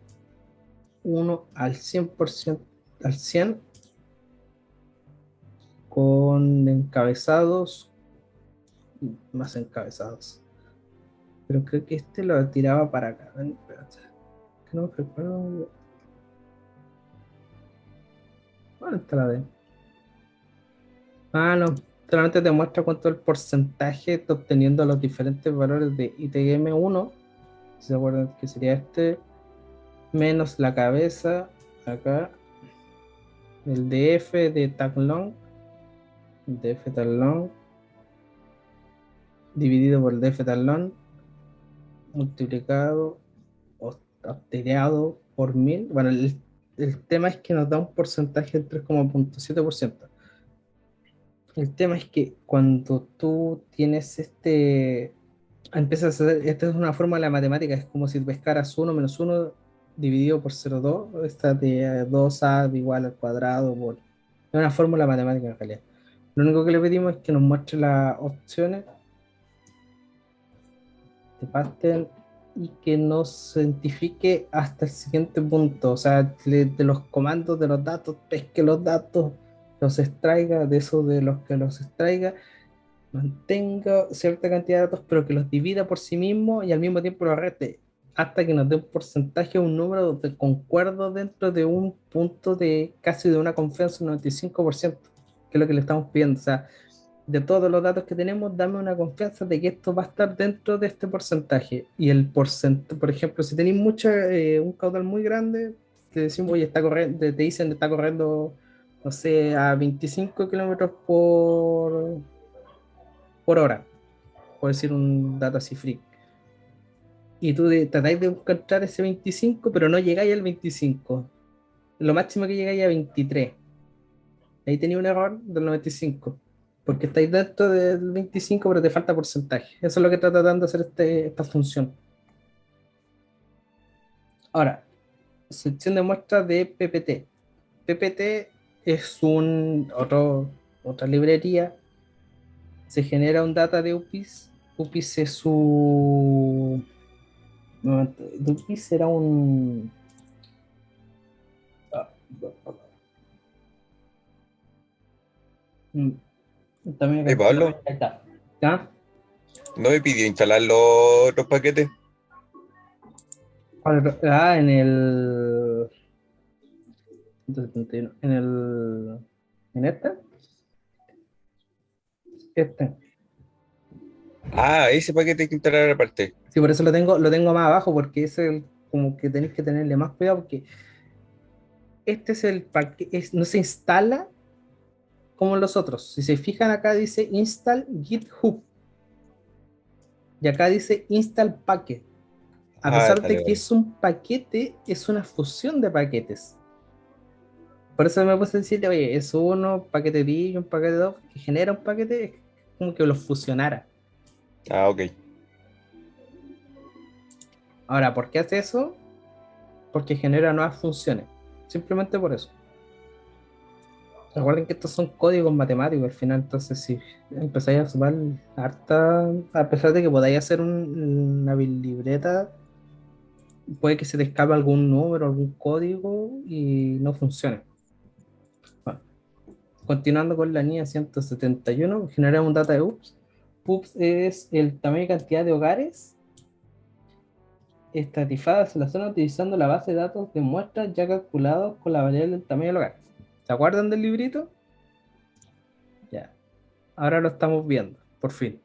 1 al 100%, al 100, con encabezados, más encabezados. Pero creo que este lo tiraba para acá. Ven, espérate. Que no me recuerdo. ¿Dónde está la D? Ah, no. Solamente te muestra cuánto el porcentaje está obteniendo los diferentes valores de ITM1. Si se acuerdan que sería este, menos la cabeza, acá, el DF de tag long, DF tag long, dividido por el DF tag long, multiplicado o obtenido por 1000. Bueno, el tema es que nos da un porcentaje del 3,7%. El tema es que cuando tú tienes empiezas a hacer, esta es una forma de la matemática, es como si pescaras 1 menos 1 dividido por 0,2, esta de 2a igual al cuadrado, es una fórmula matemática en realidad. Lo único que le pedimos es que nos muestre las opciones de pattern y que nos identifique hasta el siguiente punto, o sea, de los comandos de los datos, pesque los datos, los extraiga, de eso de los que los extraiga, mantenga cierta cantidad de datos, pero que los divida por sí mismo y al mismo tiempo los reste, hasta que nos dé un porcentaje, un número de concuerdo dentro de un punto de casi de una confianza, un 95%, que es lo que le estamos pidiendo. O sea, de todos los datos que tenemos, dame una confianza de que esto va a estar dentro de este porcentaje. Y el porcentaje, por ejemplo, si tenéis un caudal muy grande, te decimos, oye, está corriendo, te dicen está corriendo, no sé, a 25 kilómetros por hora, por decir un dato así freak. Y tú tratáis de encontrar ese 25, pero no llegáis al 25. Lo máximo que llegáis a 23. Ahí tenía un error del 95. Porque estáis dentro del 25, pero te falta porcentaje. Eso es lo que está tratando de hacer esta función. Ahora, sección de muestras de PPT. PPT es otra librería. Se genera un data de UPIS. UPIS es su... no, UPIS era un... ah, mm, también Oye, acá, Pablo, ahí está. ¿Ya? ¿no me pidió instalar los paquetes? En el 171, en este. Ah, ese paquete hay que instalar aparte. Sí, por eso lo tengo más abajo, porque es como que tenéis que tenerle más cuidado porque este es el paquete, no se instala como los otros. Si se fijan acá dice install GitHub y acá dice install packet. A Ah, pesar dale, de que vale. es un paquete, es una fusión de paquetes. Por eso me puse a decirle, oye, es uno, paquete de y un paquete de dos, que genera un paquete, es como que los fusionara. Ah, ok. Ahora, ¿por qué hace eso? Porque genera nuevas funciones. Simplemente por eso. Recuerden que estos son códigos matemáticos al final, entonces si empezáis a sumar harta, a pesar de que podáis hacer una libreta, puede que se te escape algún número, algún código y no funcione. Bueno, continuando con la línea 171, generamos un data de UPS. UPS es el tamaño y cantidad de hogares estatizadas en la zona utilizando la base de datos de muestras ya calculados con la variable del tamaño del hogar. ¿Se acuerdan del librito? Ya. Ahora lo estamos viendo, por fin.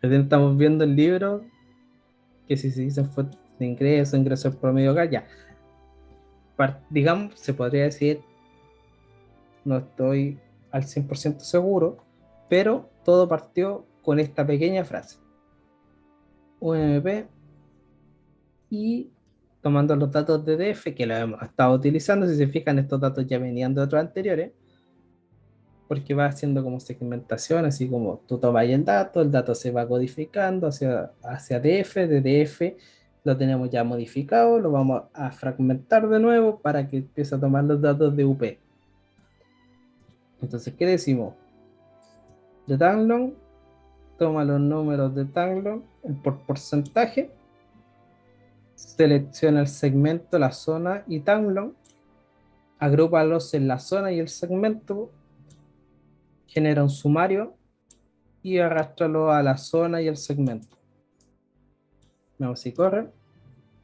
Recién estamos viendo el libro, que si se dice fue de ingreso, ingreso promedio hogar, ya. Digamos, se podría decir, no estoy al 100% seguro, pero todo partió con esta pequeña frase. UMP y tomando los datos de DF que lo hemos estado utilizando, si se fijan estos datos ya venían de otros anteriores, porque va haciendo como segmentación, así como tú tomas el dato se va codificando hacia DF, de DF lo tenemos ya modificado, lo vamos a fragmentar de nuevo para que empiece a tomar los datos de UP. Entonces, ¿qué decimos? De Tanglong, toma los números de Tanglong por porcentaje, selecciona el segmento, la zona y Tanglong, agrúpalos en la zona y el segmento, genera un sumario y arrástralo a la zona y el segmento. Veamos si corre.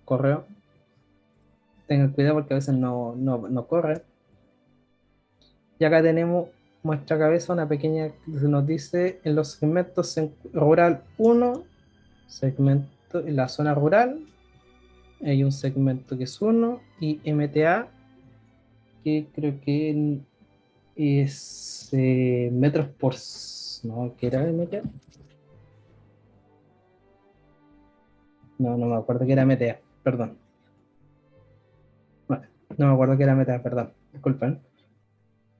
Correo. Tengan cuidado porque a veces no corre. Y acá tenemos nuestra cabeza, una pequeña que nos dice en los segmentos rural 1, segmento en la zona rural, hay un segmento que es 1 y MTA, que creo que es metros por... No, ¿qué era MTA? No me acuerdo que era MTA, perdón. Bueno, no me acuerdo que era MTA, perdón, disculpen.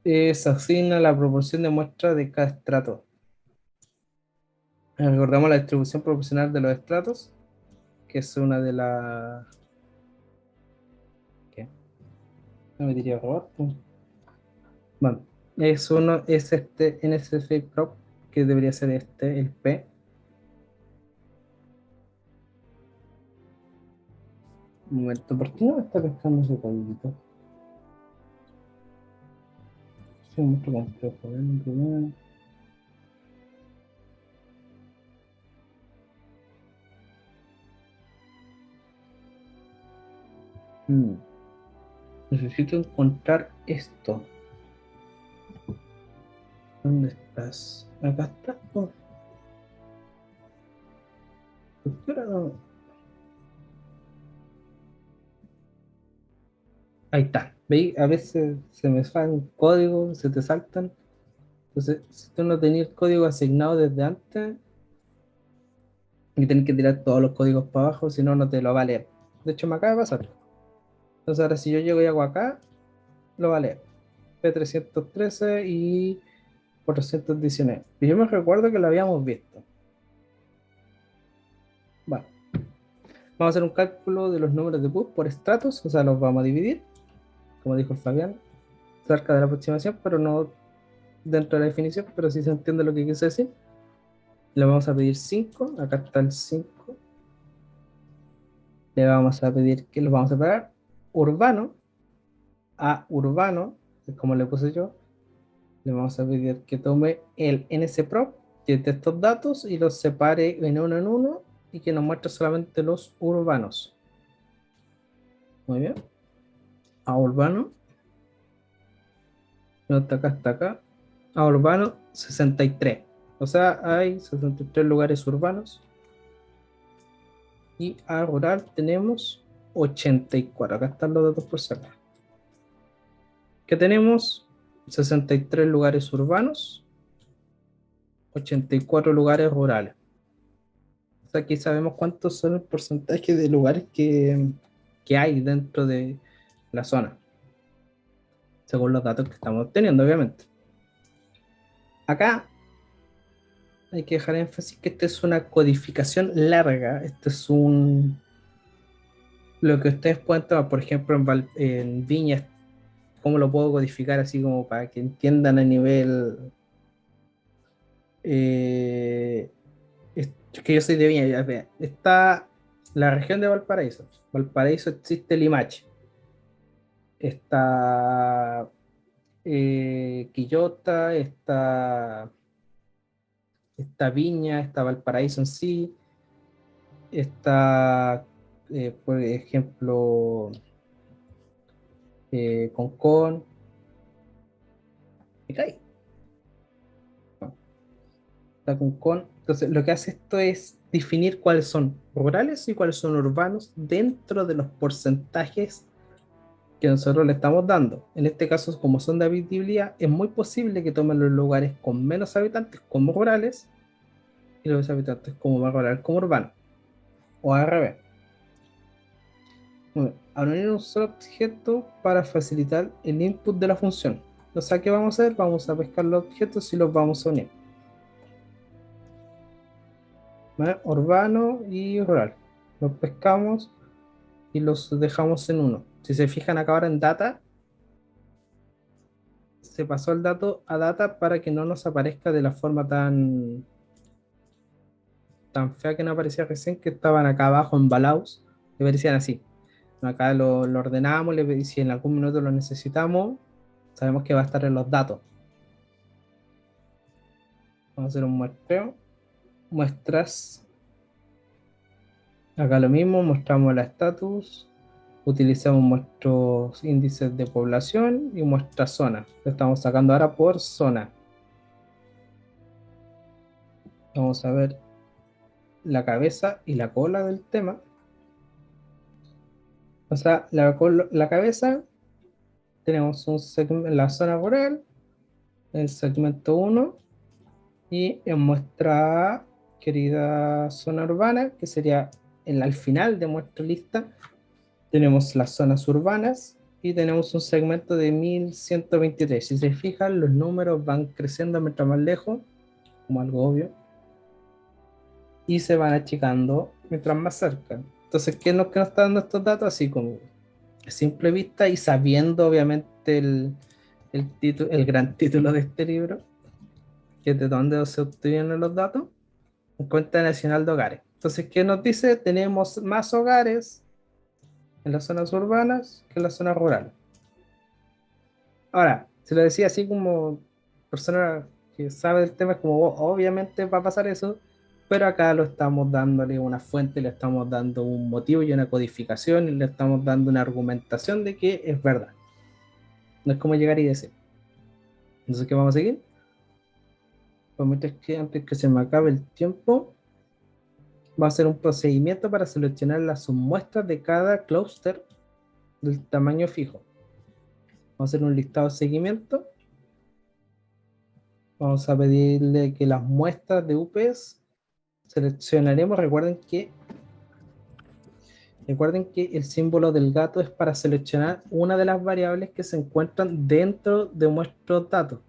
Se asigna la proporción de muestras de cada estrato. Recordamos la distribución proporcional de los estratos, que es una de las... ¿Qué? No me diría robot. Bueno, es este NSF prop, que debería ser este, el P. Un momento, ¿por qué no me está pescando ese código? Sí, mucho complejo. Primero. Necesito encontrar esto. ¿Dónde estás? Acá está. Oh, ¿por qué ahora no? Ahí está. ¿Veis? A veces se me salen códigos, se te saltan. Entonces, si tú no tenías el código asignado desde antes, y tenés que tirar todos los códigos para abajo, si no, no te lo va a leer. De hecho, me acaba de pasar. Entonces, ahora si yo llego y hago acá, lo va a leer. P313 y 419. Y yo me recuerdo que lo habíamos visto. Bueno, vamos a hacer un cálculo de los números de PUB por estratos, o sea, los vamos a dividir, como dijo el Fabián, cerca de la aproximación, pero no dentro de la definición, pero sí se entiende lo que quise decir. Le vamos a pedir 5, acá está el 5. Le vamos a pedir que los vamos a separar urbano a urbano, como le puse yo. Le vamos a pedir que tome el NSPROP, que es de estos datos, y los separe en uno y que nos muestre solamente los urbanos. Muy bien. A urbano. Está acá. A urbano 63. O sea, hay 63 lugares urbanos. Y a rural tenemos 84. Acá están los datos por sacar. Que tenemos 63 lugares urbanos, 84 lugares rurales. O sea, aquí sabemos cuántos son el porcentaje de lugares que hay dentro de la zona, según los datos que estamos obteniendo, obviamente. Acá hay que dejar énfasis que esta es una codificación larga. Este es lo que ustedes pueden tomar, por ejemplo, en Viña, cómo lo puedo codificar así como para que entiendan a nivel... es que yo soy de Viña, ya, está la región de Valparaíso. Valparaíso existe Limache. Está Quillota, está Viña, está Valparaíso en sí, está, por ejemplo, Concón. Me caí. Está Concón. Entonces, lo que hace esto es definir cuáles son rurales y cuáles son urbanos dentro de los porcentajes que nosotros le estamos dando. En este caso, como son de habitabilidad, es muy posible que tomen los lugares con menos habitantes como rurales y los habitantes como más rurales como urbanos, o al revés. Bueno, al unir un solo objeto para facilitar el input de la función. O sea, ¿qué vamos a hacer? Vamos a pescar los objetos y los vamos a unir. ¿Vale? Urbano y rural. Los pescamos y los dejamos en uno. Si se fijan acá ahora en data, se pasó el dato a data para que no nos aparezca de la forma tan fea que no aparecía recién, que estaban acá abajo embalados, que parecían así. Acá lo ordenamos, si en algún minuto lo necesitamos, sabemos que va a estar en los datos. Vamos a hacer un muestreo. Muestras. Acá lo mismo, mostramos la estatus. Utilizamos nuestros índices de población y muestra zona. Lo estamos sacando ahora por zona. Vamos a ver la cabeza y la cola del tema. O sea, la cabeza, tenemos un segmento en la zona rural, el segmento 1, y en nuestra querida zona urbana, que sería al final de nuestra lista, tenemos las zonas urbanas y tenemos un segmento de 1123. Si se fijan, los números van creciendo mientras más lejos, como algo obvio, y se van achicando mientras más cerca. Entonces, ¿qué es lo que nos está dando estos datos? Así como a simple vista y sabiendo obviamente el gran título de este libro, que es de dónde se obtienen los datos, en Cuenta Nacional de Hogares. Entonces, ¿qué nos dice? Tenemos más hogares en las zonas urbanas que en las zonas rurales. Ahora, se lo decía así como persona que sabe del tema, es como obviamente va a pasar eso, pero acá lo estamos dándole una fuente, le estamos dando un motivo y una codificación, y le estamos dando una argumentación de que es verdad. No es como llegar y decir. Entonces, ¿qué vamos a seguir? Pues antes que se me acabe el tiempo, va a ser un procedimiento para seleccionar las submuestras de cada clúster del tamaño fijo. Vamos a hacer un listado de seguimiento. Vamos a pedirle que las muestras de UPS seleccionaremos. Recuerden que el símbolo del gato es para seleccionar una de las variables que se encuentran dentro de nuestros datos.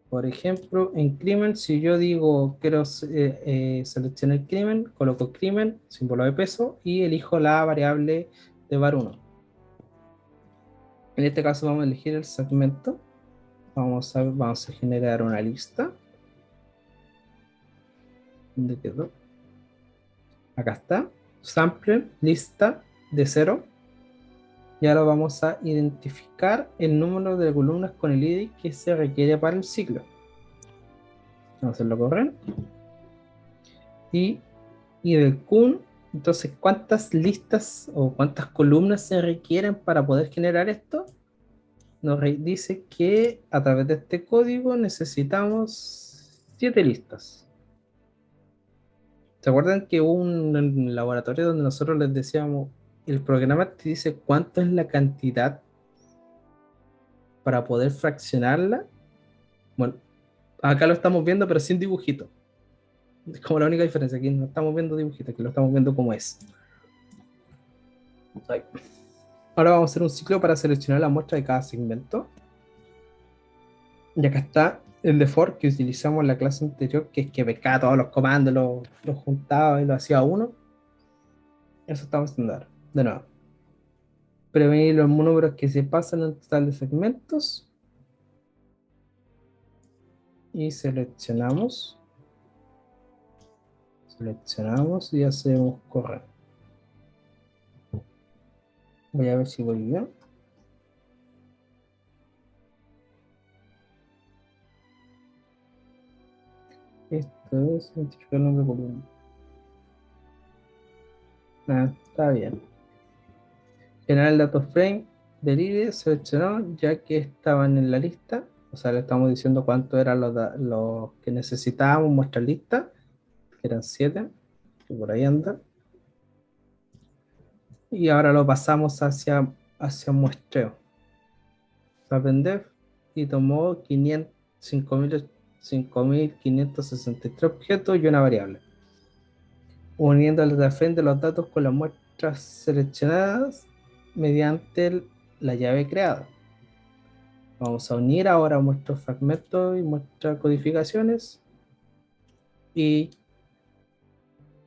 Por ejemplo, en crimen, si yo digo quiero seleccionar crimen, coloco crimen, símbolo de peso, y elijo la variable de var1. En este caso vamos a elegir el segmento. Vamos a generar una lista. ¿Dónde quedó? Acá está. Sample, lista de 0. Y ahora vamos a identificar el número de columnas con el ID que se requiere para el ciclo. Vamos a hacerlo correr. Y del Kun, entonces, ¿cuántas listas o cuántas columnas se requieren para poder generar esto? Nos dice que a través de este código necesitamos 7 listas. ¿Se acuerdan que hubo un laboratorio donde nosotros les decíamos el programa te dice cuánto es la cantidad para poder fraccionarla. Bueno, acá lo estamos viendo, pero sin dibujito. Es como la única diferencia. Aquí no estamos viendo dibujitos, aquí lo estamos viendo como es. Ahí. Ahora vamos a hacer un ciclo para seleccionar la muestra de cada segmento. Y acá está el de for que utilizamos en la clase anterior, que es que pescaba todos los comandos, los juntaba y lo hacía uno. Eso estamos haciendo ahora. De nuevo. Prevenir los números que se pasan en total de segmentos. Y seleccionamos. Seleccionamos y hacemos correr. Voy a ver si voy bien. Esto es identificar nombre por uno. Está bien. Generar el dato frame del IDE seleccionado ya que estaban en la lista. O sea, le estamos diciendo cuánto eran los que necesitábamos muestra lista. Que eran 7. Que por ahí anda. Y ahora lo pasamos hacia muestreo. Appendef y tomó 5.563 objetos y una variable. Uniendo el data frame de los datos con las muestras seleccionadas mediante la llave creada. Vamos a unir ahora nuestros fragmentos y nuestras codificaciones. Y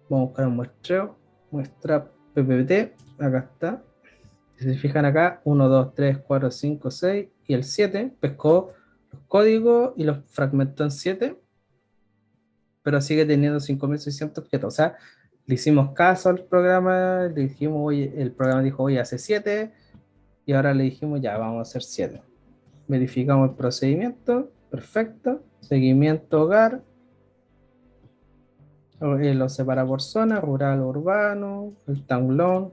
vamos a buscar un muestreo. Muestra PPT. Acá está. Si se fijan acá, 1, 2, 3, 4, 5, 6 y el 7 pescó los códigos y los fragmentó en 7, pero sigue teniendo 5.600 objetos. O sea, le hicimos caso al programa, le dijimos, oye, el programa dijo, oye, hace 7, y ahora le dijimos, ya, vamos a hacer 7. Verificamos el procedimiento, perfecto. Seguimiento hogar, lo separa por zona, rural, urbano, el tablón.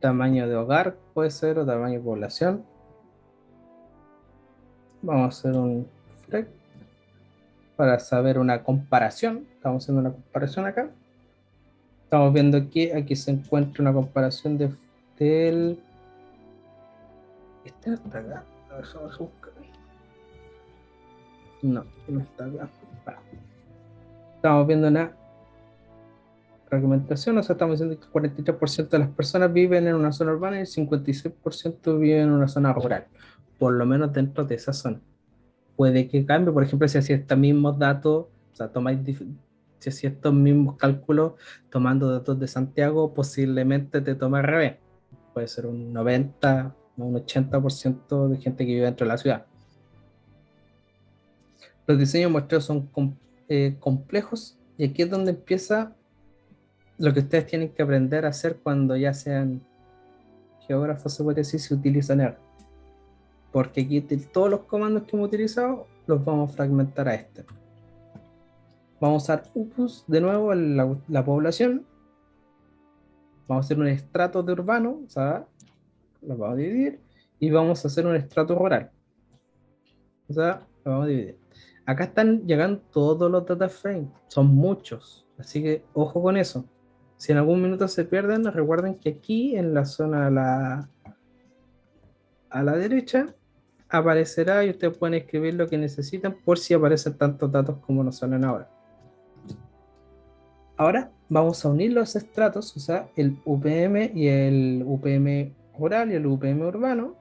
Tamaño de hogar puede ser o tamaño de población. Vamos a hacer un flex para saber una comparación. Estamos haciendo una comparación acá. Estamos viendo que aquí se encuentra una comparación del... ¿Este no está acá? Vamos a buscar. No, no está acá. Estamos viendo una fragmentación, o sea, estamos diciendo que el 43% de las personas viven en una zona urbana y el 56% viven en una zona rural, por lo menos dentro de esa zona. Puede que cambie, por ejemplo, si hacía estos mismos datos, o sea, si hacía estos mismos cálculos tomando datos de Santiago, posiblemente te tome al revés. Puede ser un 90 o un 80% de gente que vive dentro de la ciudad. Los diseños muestreos son complejos y aquí es donde empieza lo que ustedes tienen que aprender a hacer cuando ya sean geógrafos, se puede decir, si utilizan R. Porque aquí todos los comandos que hemos utilizado los vamos a fragmentar a este. Vamos a usar UPUS de nuevo en la población. Vamos a hacer un estrato de urbano, o sea, los vamos a dividir. Y vamos a hacer un estrato rural. O sea, lo vamos a dividir. Acá están llegando todos los data frames, son muchos, así que ojo con eso. Si en algún minuto se pierden, recuerden que aquí en la zona a la derecha aparecerá y ustedes pueden escribir lo que necesitan por si aparecen tantos datos como nos salen ahora. Ahora vamos a unir los estratos, o sea, el UPM y el UPM rural y el UPM urbano.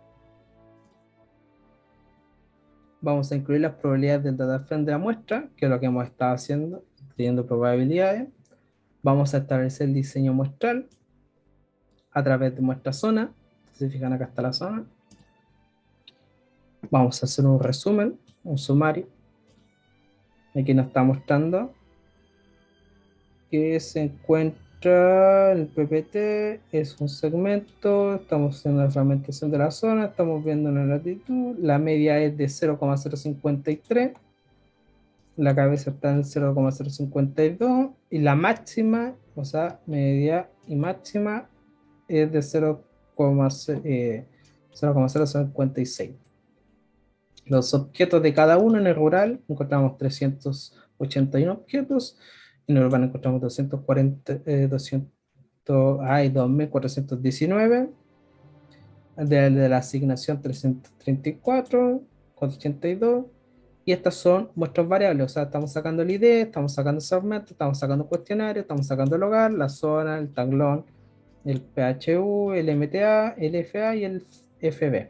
Vamos a incluir las probabilidades del data frame de la muestra, que es lo que hemos estado haciendo, teniendo probabilidades. Vamos a establecer el diseño muestral a través de nuestra zona. Si se fijan, acá está la zona. Vamos a hacer un resumen, un sumario. Aquí nos está mostrando que se encuentra el PPT, es un segmento, estamos haciendo la fragmentación de la zona, estamos viendo la latitud, la media es de 0,053, la cabeza está en 0,052 y la máxima, o sea, media y máxima es de 0,056. Los objetos de cada uno en el rural encontramos 381 objetos, en el urbano encontramos 240, Hay 2.419, de la asignación 334, 482, y estas son nuestras variables, o sea, estamos sacando el ID, estamos sacando el segmento, estamos sacando el cuestionario, estamos sacando el hogar, la zona, el taglón, el PHU, el MTA, el FA y el FB,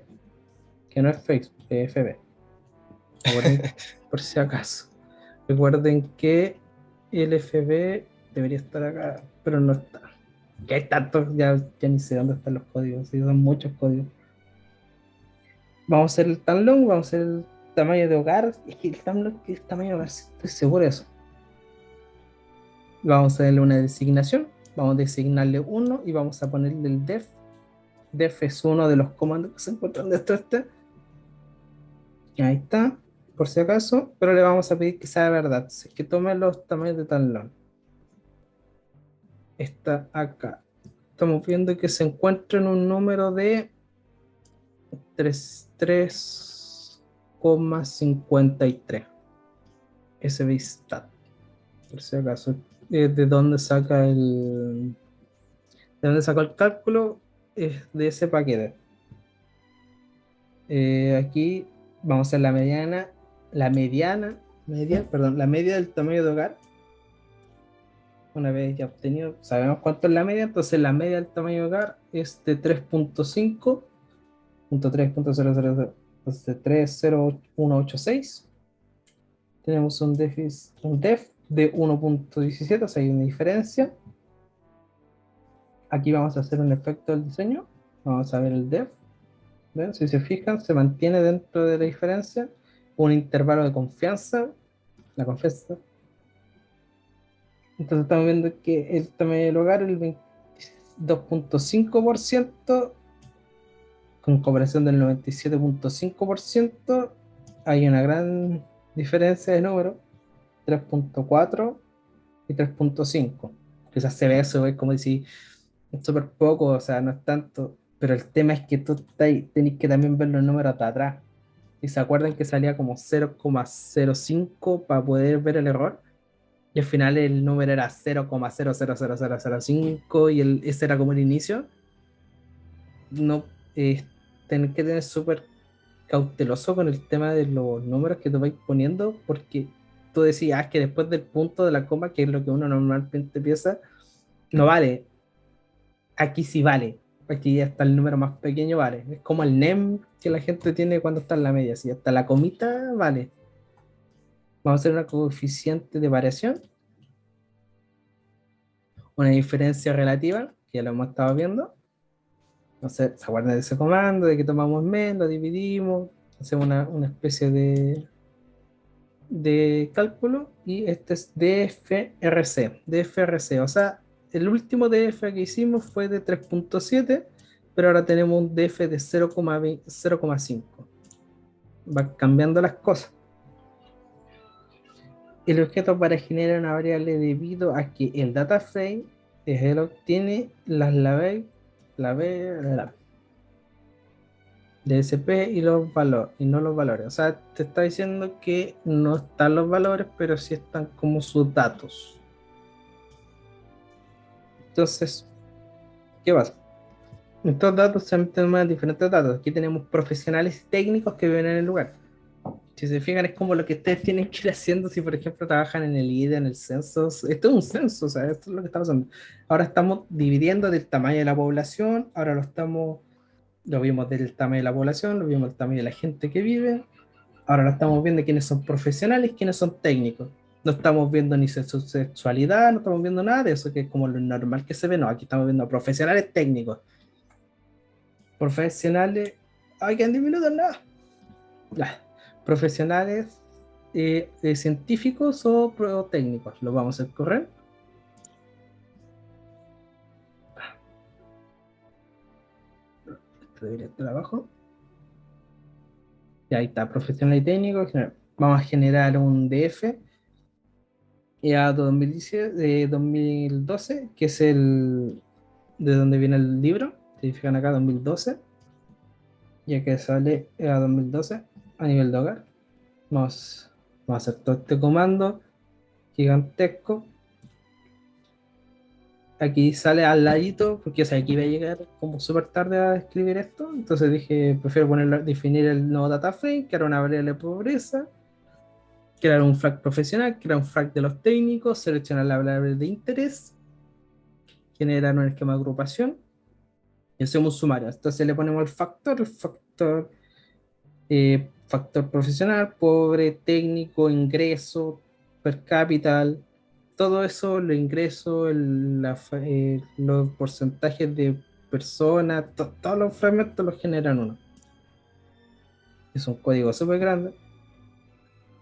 que no es Facebook, es FB. Por si acaso. Recuerden que el FB debería estar acá, pero no está. Que hay tantos, ya ni sé dónde están los códigos, sí, son muchos códigos. Vamos a hacer el Tanlong, vamos a hacer el tamaño de hogar. Es que el Tanlong es el tamaño de hogar, sí, estoy seguro de eso. Vamos a darle una designación, vamos a designarle uno y vamos a ponerle el def. Def es uno de los comandos que se encuentran dentro de este. Ahí está, por si acaso, pero le vamos a pedir que sea verdad, que tome los tamaños de Tanlong. Está acá. Estamos viendo que se encuentra en un número de 3,53 SBStat, por si acaso. ¿De dónde saca el cálculo? Es de ese paquete. Aquí vamos a hacer la media del tamaño de hogar. Una vez ya obtenido, sabemos cuánto es la media, entonces la media del tamaño de hogar es de 3.5.3.000, entonces 30186. Tenemos un def de 1.17, o sea, hay una diferencia. Aquí vamos a hacer un efecto del diseño. Vamos a ver el def. ¿Ven? Si se fijan, se mantiene dentro de la diferencia un intervalo de confianza. La confianza. Entonces estamos viendo que el tamaño del hogar es el 22.5%, con comparación del 97.5%. Hay una gran diferencia de número, 3.4 y 3.5. Quizás se ve eso, es como decir, es súper poco, o sea, no es tanto, pero el tema es que tú tenés que también ver los números hasta atrás. Y se acuerdan que salía como 0,05 para poder ver el error, y al final el número era 0,000005 y ese era como el inicio. No, tenés que tener súper cauteloso con el tema de los números que te vais poniendo, porque tú decías que después del punto de la coma, que es lo que uno normalmente piensa, no vale. Aquí sí vale. Aquí hasta el número más pequeño vale. Es como el NEM que la gente tiene cuando está en la media. Si hasta la comita vale. Vamos a hacer una coeficiente de variación. Una diferencia relativa, que ya lo hemos estado viendo. No sé, ¿se acuerdan de ese comando? De que tomamos men, lo dividimos, hacemos una especie de cálculo. Y este es DFRC. O sea, el último DF que hicimos fue de 3.7, pero ahora tenemos un DF de 0,5. Va cambiando las cosas. El objeto para generar una variable debido a que el data frame es él obtiene la DSP y los valores, y no los valores. O sea, te está diciendo que no están los valores, pero sí están como sus datos. Entonces, ¿qué pasa? Estos datos se toman diferentes datos. Aquí tenemos profesionales técnicos que viven en el lugar. Si se fijan, es como lo que ustedes tienen que ir haciendo si, por ejemplo, trabajan en el IDE, en el censo. Esto es un censo, o sea, esto es lo que estamos haciendo. Ahora estamos dividiendo del tamaño de la población, ahora lo vimos del tamaño de la población, lo vimos del tamaño de la gente que vive, ahora lo estamos viendo quiénes son profesionales, quiénes son técnicos. No estamos viendo ni su sexualidad, no estamos viendo nada de eso, que es como lo normal que se ve, no, aquí estamos viendo profesionales técnicos. Profesionales, hay que disminuir nada. Ya. Profesionales científicos o técnicos, lo vamos a correr. Esto debería estar abajo. Y ahí está, profesional y técnico. Vamos a generar un DF EA 2012, que es el de donde viene el libro. Se fijan acá, 2012. Ya que sale EA 2012 a nivel de hogar. Vamos a hacer todo este comando gigantesco. aquí sale al ladito, porque o sea, aquí iba a llegar como súper tarde a escribir esto, entonces dije, prefiero definir el nuevo data frame, que era una variable de pobreza, crear un flag profesional, crear un flag de los técnicos, seleccionar la variable de interés, generar un esquema de agrupación y hacemos un sumario. Entonces le ponemos el factor, factor profesional, pobre, técnico, ingreso, per capital, todo eso, los ingresos, los porcentajes de personas, todos los fragmentos los generan uno. Es un código súper grande.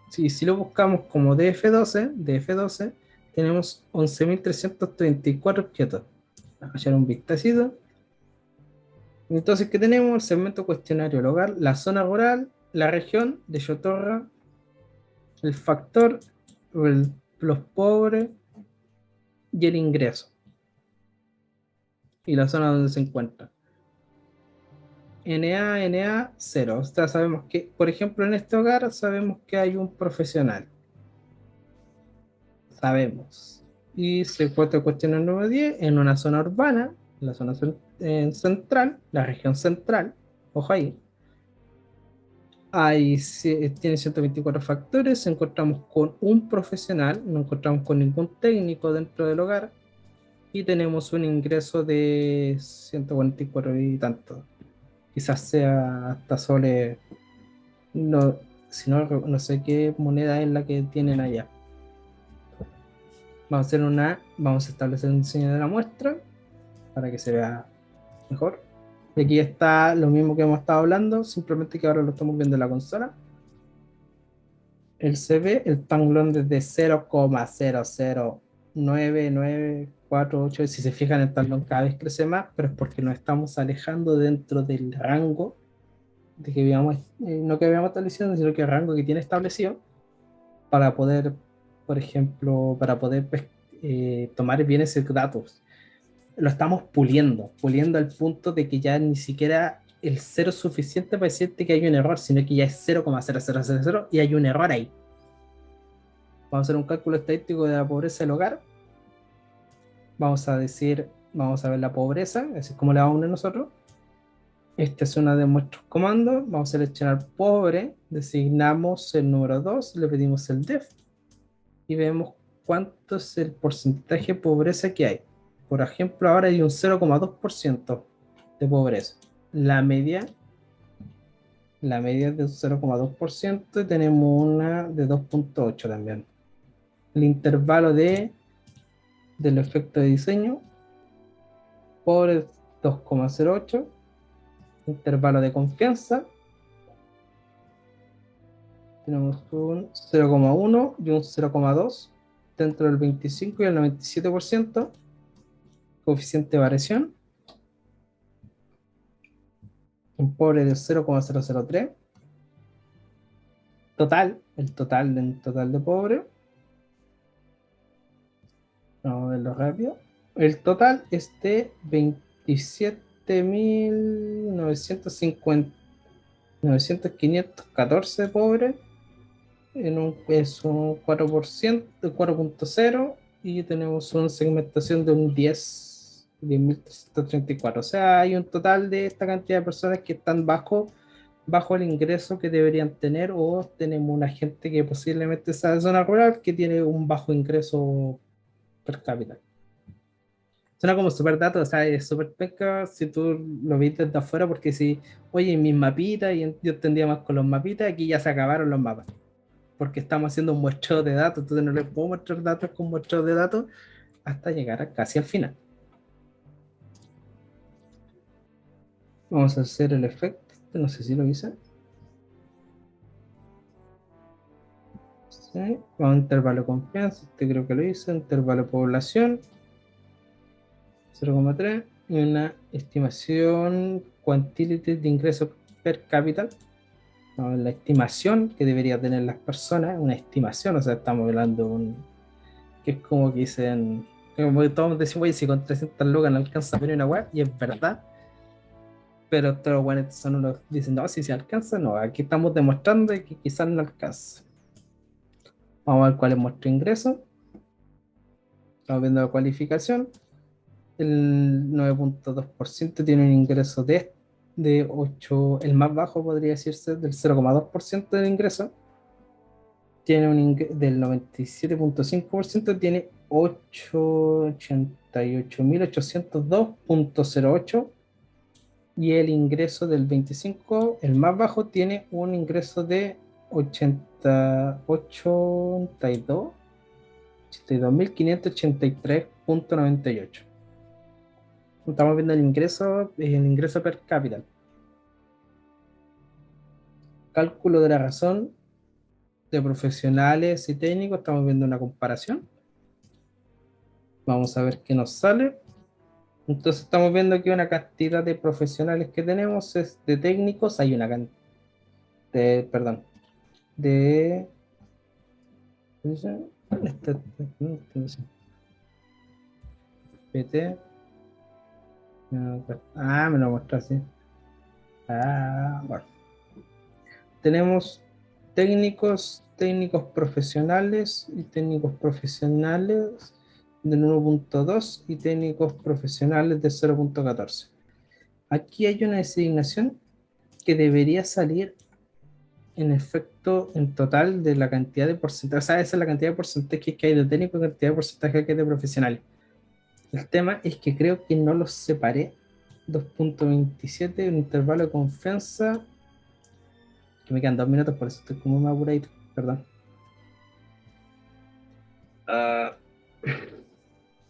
Si lo buscamos como DF12, tenemos 11.334 objetos. Vamos a echar un vistacito. Entonces, ¿qué tenemos? El segmento cuestionario, el hogar, la zona rural, la región de Chotorra, el factor, los pobres y el ingreso. Y la zona donde se encuentra. NA, 0. O sea, sabemos que, por ejemplo, en este hogar sabemos que hay un profesional. Sabemos. Y se encuentra el cuestionario número 10 en una zona urbana, la zona central, la región central. Ojo ahí. Tiene 124 factores, nos encontramos con un profesional, no encontramos con ningún técnico dentro del hogar y tenemos un ingreso de 144 y tanto. Quizás sea hasta Sole, no, si no, no sé qué moneda es la que tienen allá. Vamos a establecer un diseño de la muestra para que se vea mejor. Y aquí está lo mismo que hemos estado hablando, simplemente que ahora lo estamos viendo en la consola. El CB, el tanglón desde 0,0099448. Si se fijan, el tanglón cada vez crece más, pero es porque nos estamos alejando dentro del rango de que habíamos, no que habíamos establecido, sino que el rango que tiene establecido para poder, por ejemplo, para poder tomar bien esos datos. Lo estamos puliendo al punto de que ya ni siquiera el cero es suficiente para decirte que hay un error, sino que ya es 0,0000 y hay un error ahí. Vamos a hacer un cálculo estadístico de la pobreza del hogar. Vamos a ver la pobreza, así como la vamos a unir nosotros. Esta es una de nuestros comandos. Vamos a seleccionar pobre, designamos el número 2, le pedimos el def y vemos cuánto es el porcentaje de pobreza que hay. Por ejemplo, ahora hay un 0,2% de pobreza. La media es de 0,2% y tenemos una de 2,8 también. El intervalo del efecto de diseño, pobre 2,08, intervalo de confianza, tenemos un 0,1 y un 0,2 dentro del 25 y el 97%, coeficiente de variación, un pobre de 0,003, el total de pobre, vamos a verlo rápido, el total es de 27.914 pobres, es un 4%, 4.0, y tenemos una segmentación de un 10.334. O sea, hay un total de esta cantidad de personas que están bajo el ingreso que deberían tener, o tenemos una gente que posiblemente sea de zona rural que tiene un bajo ingreso per cápita. Suena como súper dato, o sea, es súper penca si tú lo viste desde afuera, porque si, oye, mis mapitas, y yo entendía más con los mapitas, aquí ya se acabaron los mapas, porque estamos haciendo un muestreo de datos, entonces no les puedo mostrar datos con muestreo de datos hasta llegar casi al final. Vamos a hacer el efecto, no sé si lo hice. ¿Sí? Vamos a intervalo de confianza, creo que lo hice, intervalo de población, 0,3, y una estimación quantitative de ingresos per cápita. La estimación que deberían tener las personas, una estimación, o sea, estamos hablando que es como que dicen, como que todos decimos, oye, si con 300 lucas no alcanza a ver una web, y es verdad, pero todos los son unos dicen, no, si se alcanza, no, aquí estamos demostrando que quizás no alcanza. Vamos a ver cuál es nuestro ingreso, estamos viendo la cualificación, El 9.2% tiene un ingreso de 8, el más bajo podría decirse, del 0,2% del ingreso. Tiene del 97.5% tiene 88.802.08, y el ingreso del 25, el más bajo, tiene un ingreso de 82.583.98. Estamos viendo el ingreso per cápita. Cálculo de la razón de profesionales y técnicos, estamos viendo una comparación. Vamos a ver qué nos sale. Entonces estamos viendo que una cantidad de profesionales que tenemos es de técnicos, hay una cantidad de, perdón, de... PT. Me lo muestra así. Bueno. Tenemos técnicos profesionales y técnicos profesionales del 1.2 y técnicos profesionales de 0.14. Aquí hay una designación que debería salir en efecto en total de la cantidad de porcentaje. O sea, esa es la cantidad de porcentaje que hay de técnicos y la cantidad de porcentaje que hay de profesionales. El tema es que creo que no los separé. 2.27, un intervalo de confianza. Que me quedan 2 minutos, por eso estoy como más apuradito. Perdón.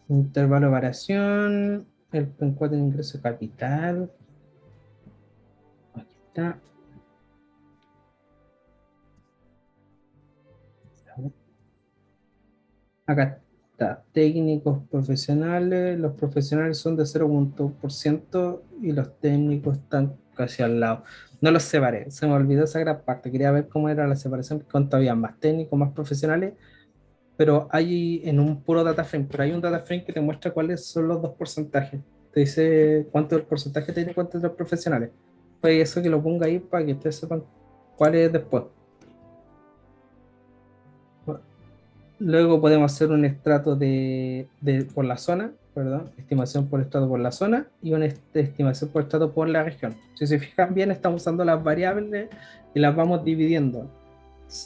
Intervalo de variación. El encuadre de ingreso de capital. Aquí está. Acá está. Técnicos profesionales. Los profesionales son de 0.1% y los técnicos están casi al lado. No los separé. Se me olvidó esa gran parte. Quería ver cómo era la separación. Cuánto había más técnicos, más profesionales. Pero hay en un puro data frame. Pero hay un data frame que te muestra cuáles son los dos porcentajes. Te dice cuánto es el porcentaje técnico y cuánto es de los profesionales. Pues eso que lo ponga ahí para que ustedes sepan cuál es después. Luego podemos hacer un estrato por la zona, perdón, estimación por estrato por la zona y una estimación por estrato por la región. Si se fijan bien, estamos usando las variables y las vamos dividiendo.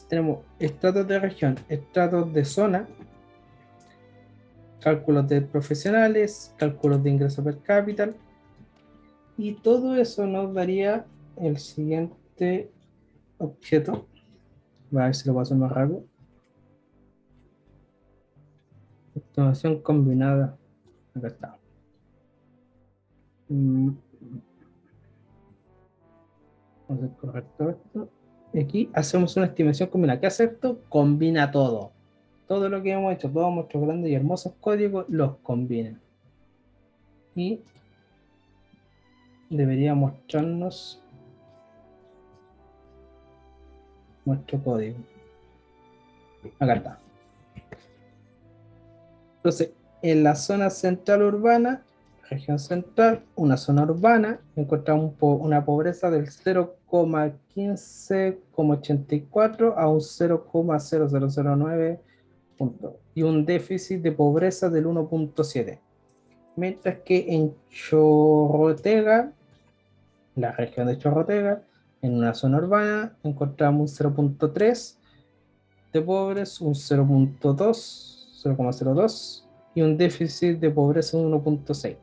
Tenemos estratos de región, estratos de zona, cálculos de profesionales, cálculos de ingreso per cápita, y todo eso nos daría el siguiente objeto. Voy a ver si lo puedo hacer más rápido. Estimación combinada. Acá está. Vamos a hacer correcto esto. Y aquí hacemos una estimación combinada. ¿Qué hace esto? Combina todo. Todo lo que hemos hecho, todos nuestros grandes y hermosos códigos, los combina. Y debería mostrarnos nuestro código. Acá está. Entonces, en la zona central urbana, región central, una zona urbana, encontramos una pobreza del 0,15,84 a un 0,0009 punto, y un déficit de pobreza del 1.7. Mientras que en Chorrotega, la región de Chorrotega, en una zona urbana, encontramos un 0.3 de pobres, un 0.02 y un déficit de pobreza de 1.6.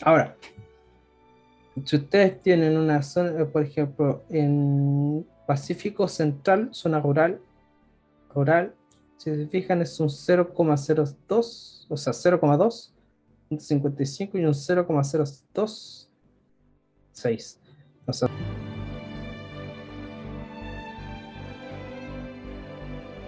Ahora, si ustedes tienen una zona, por ejemplo, en Pacífico Central, zona rural, si se fijan es un 0,02, o sea, 0,2, un 55 y un 0,026. O sea,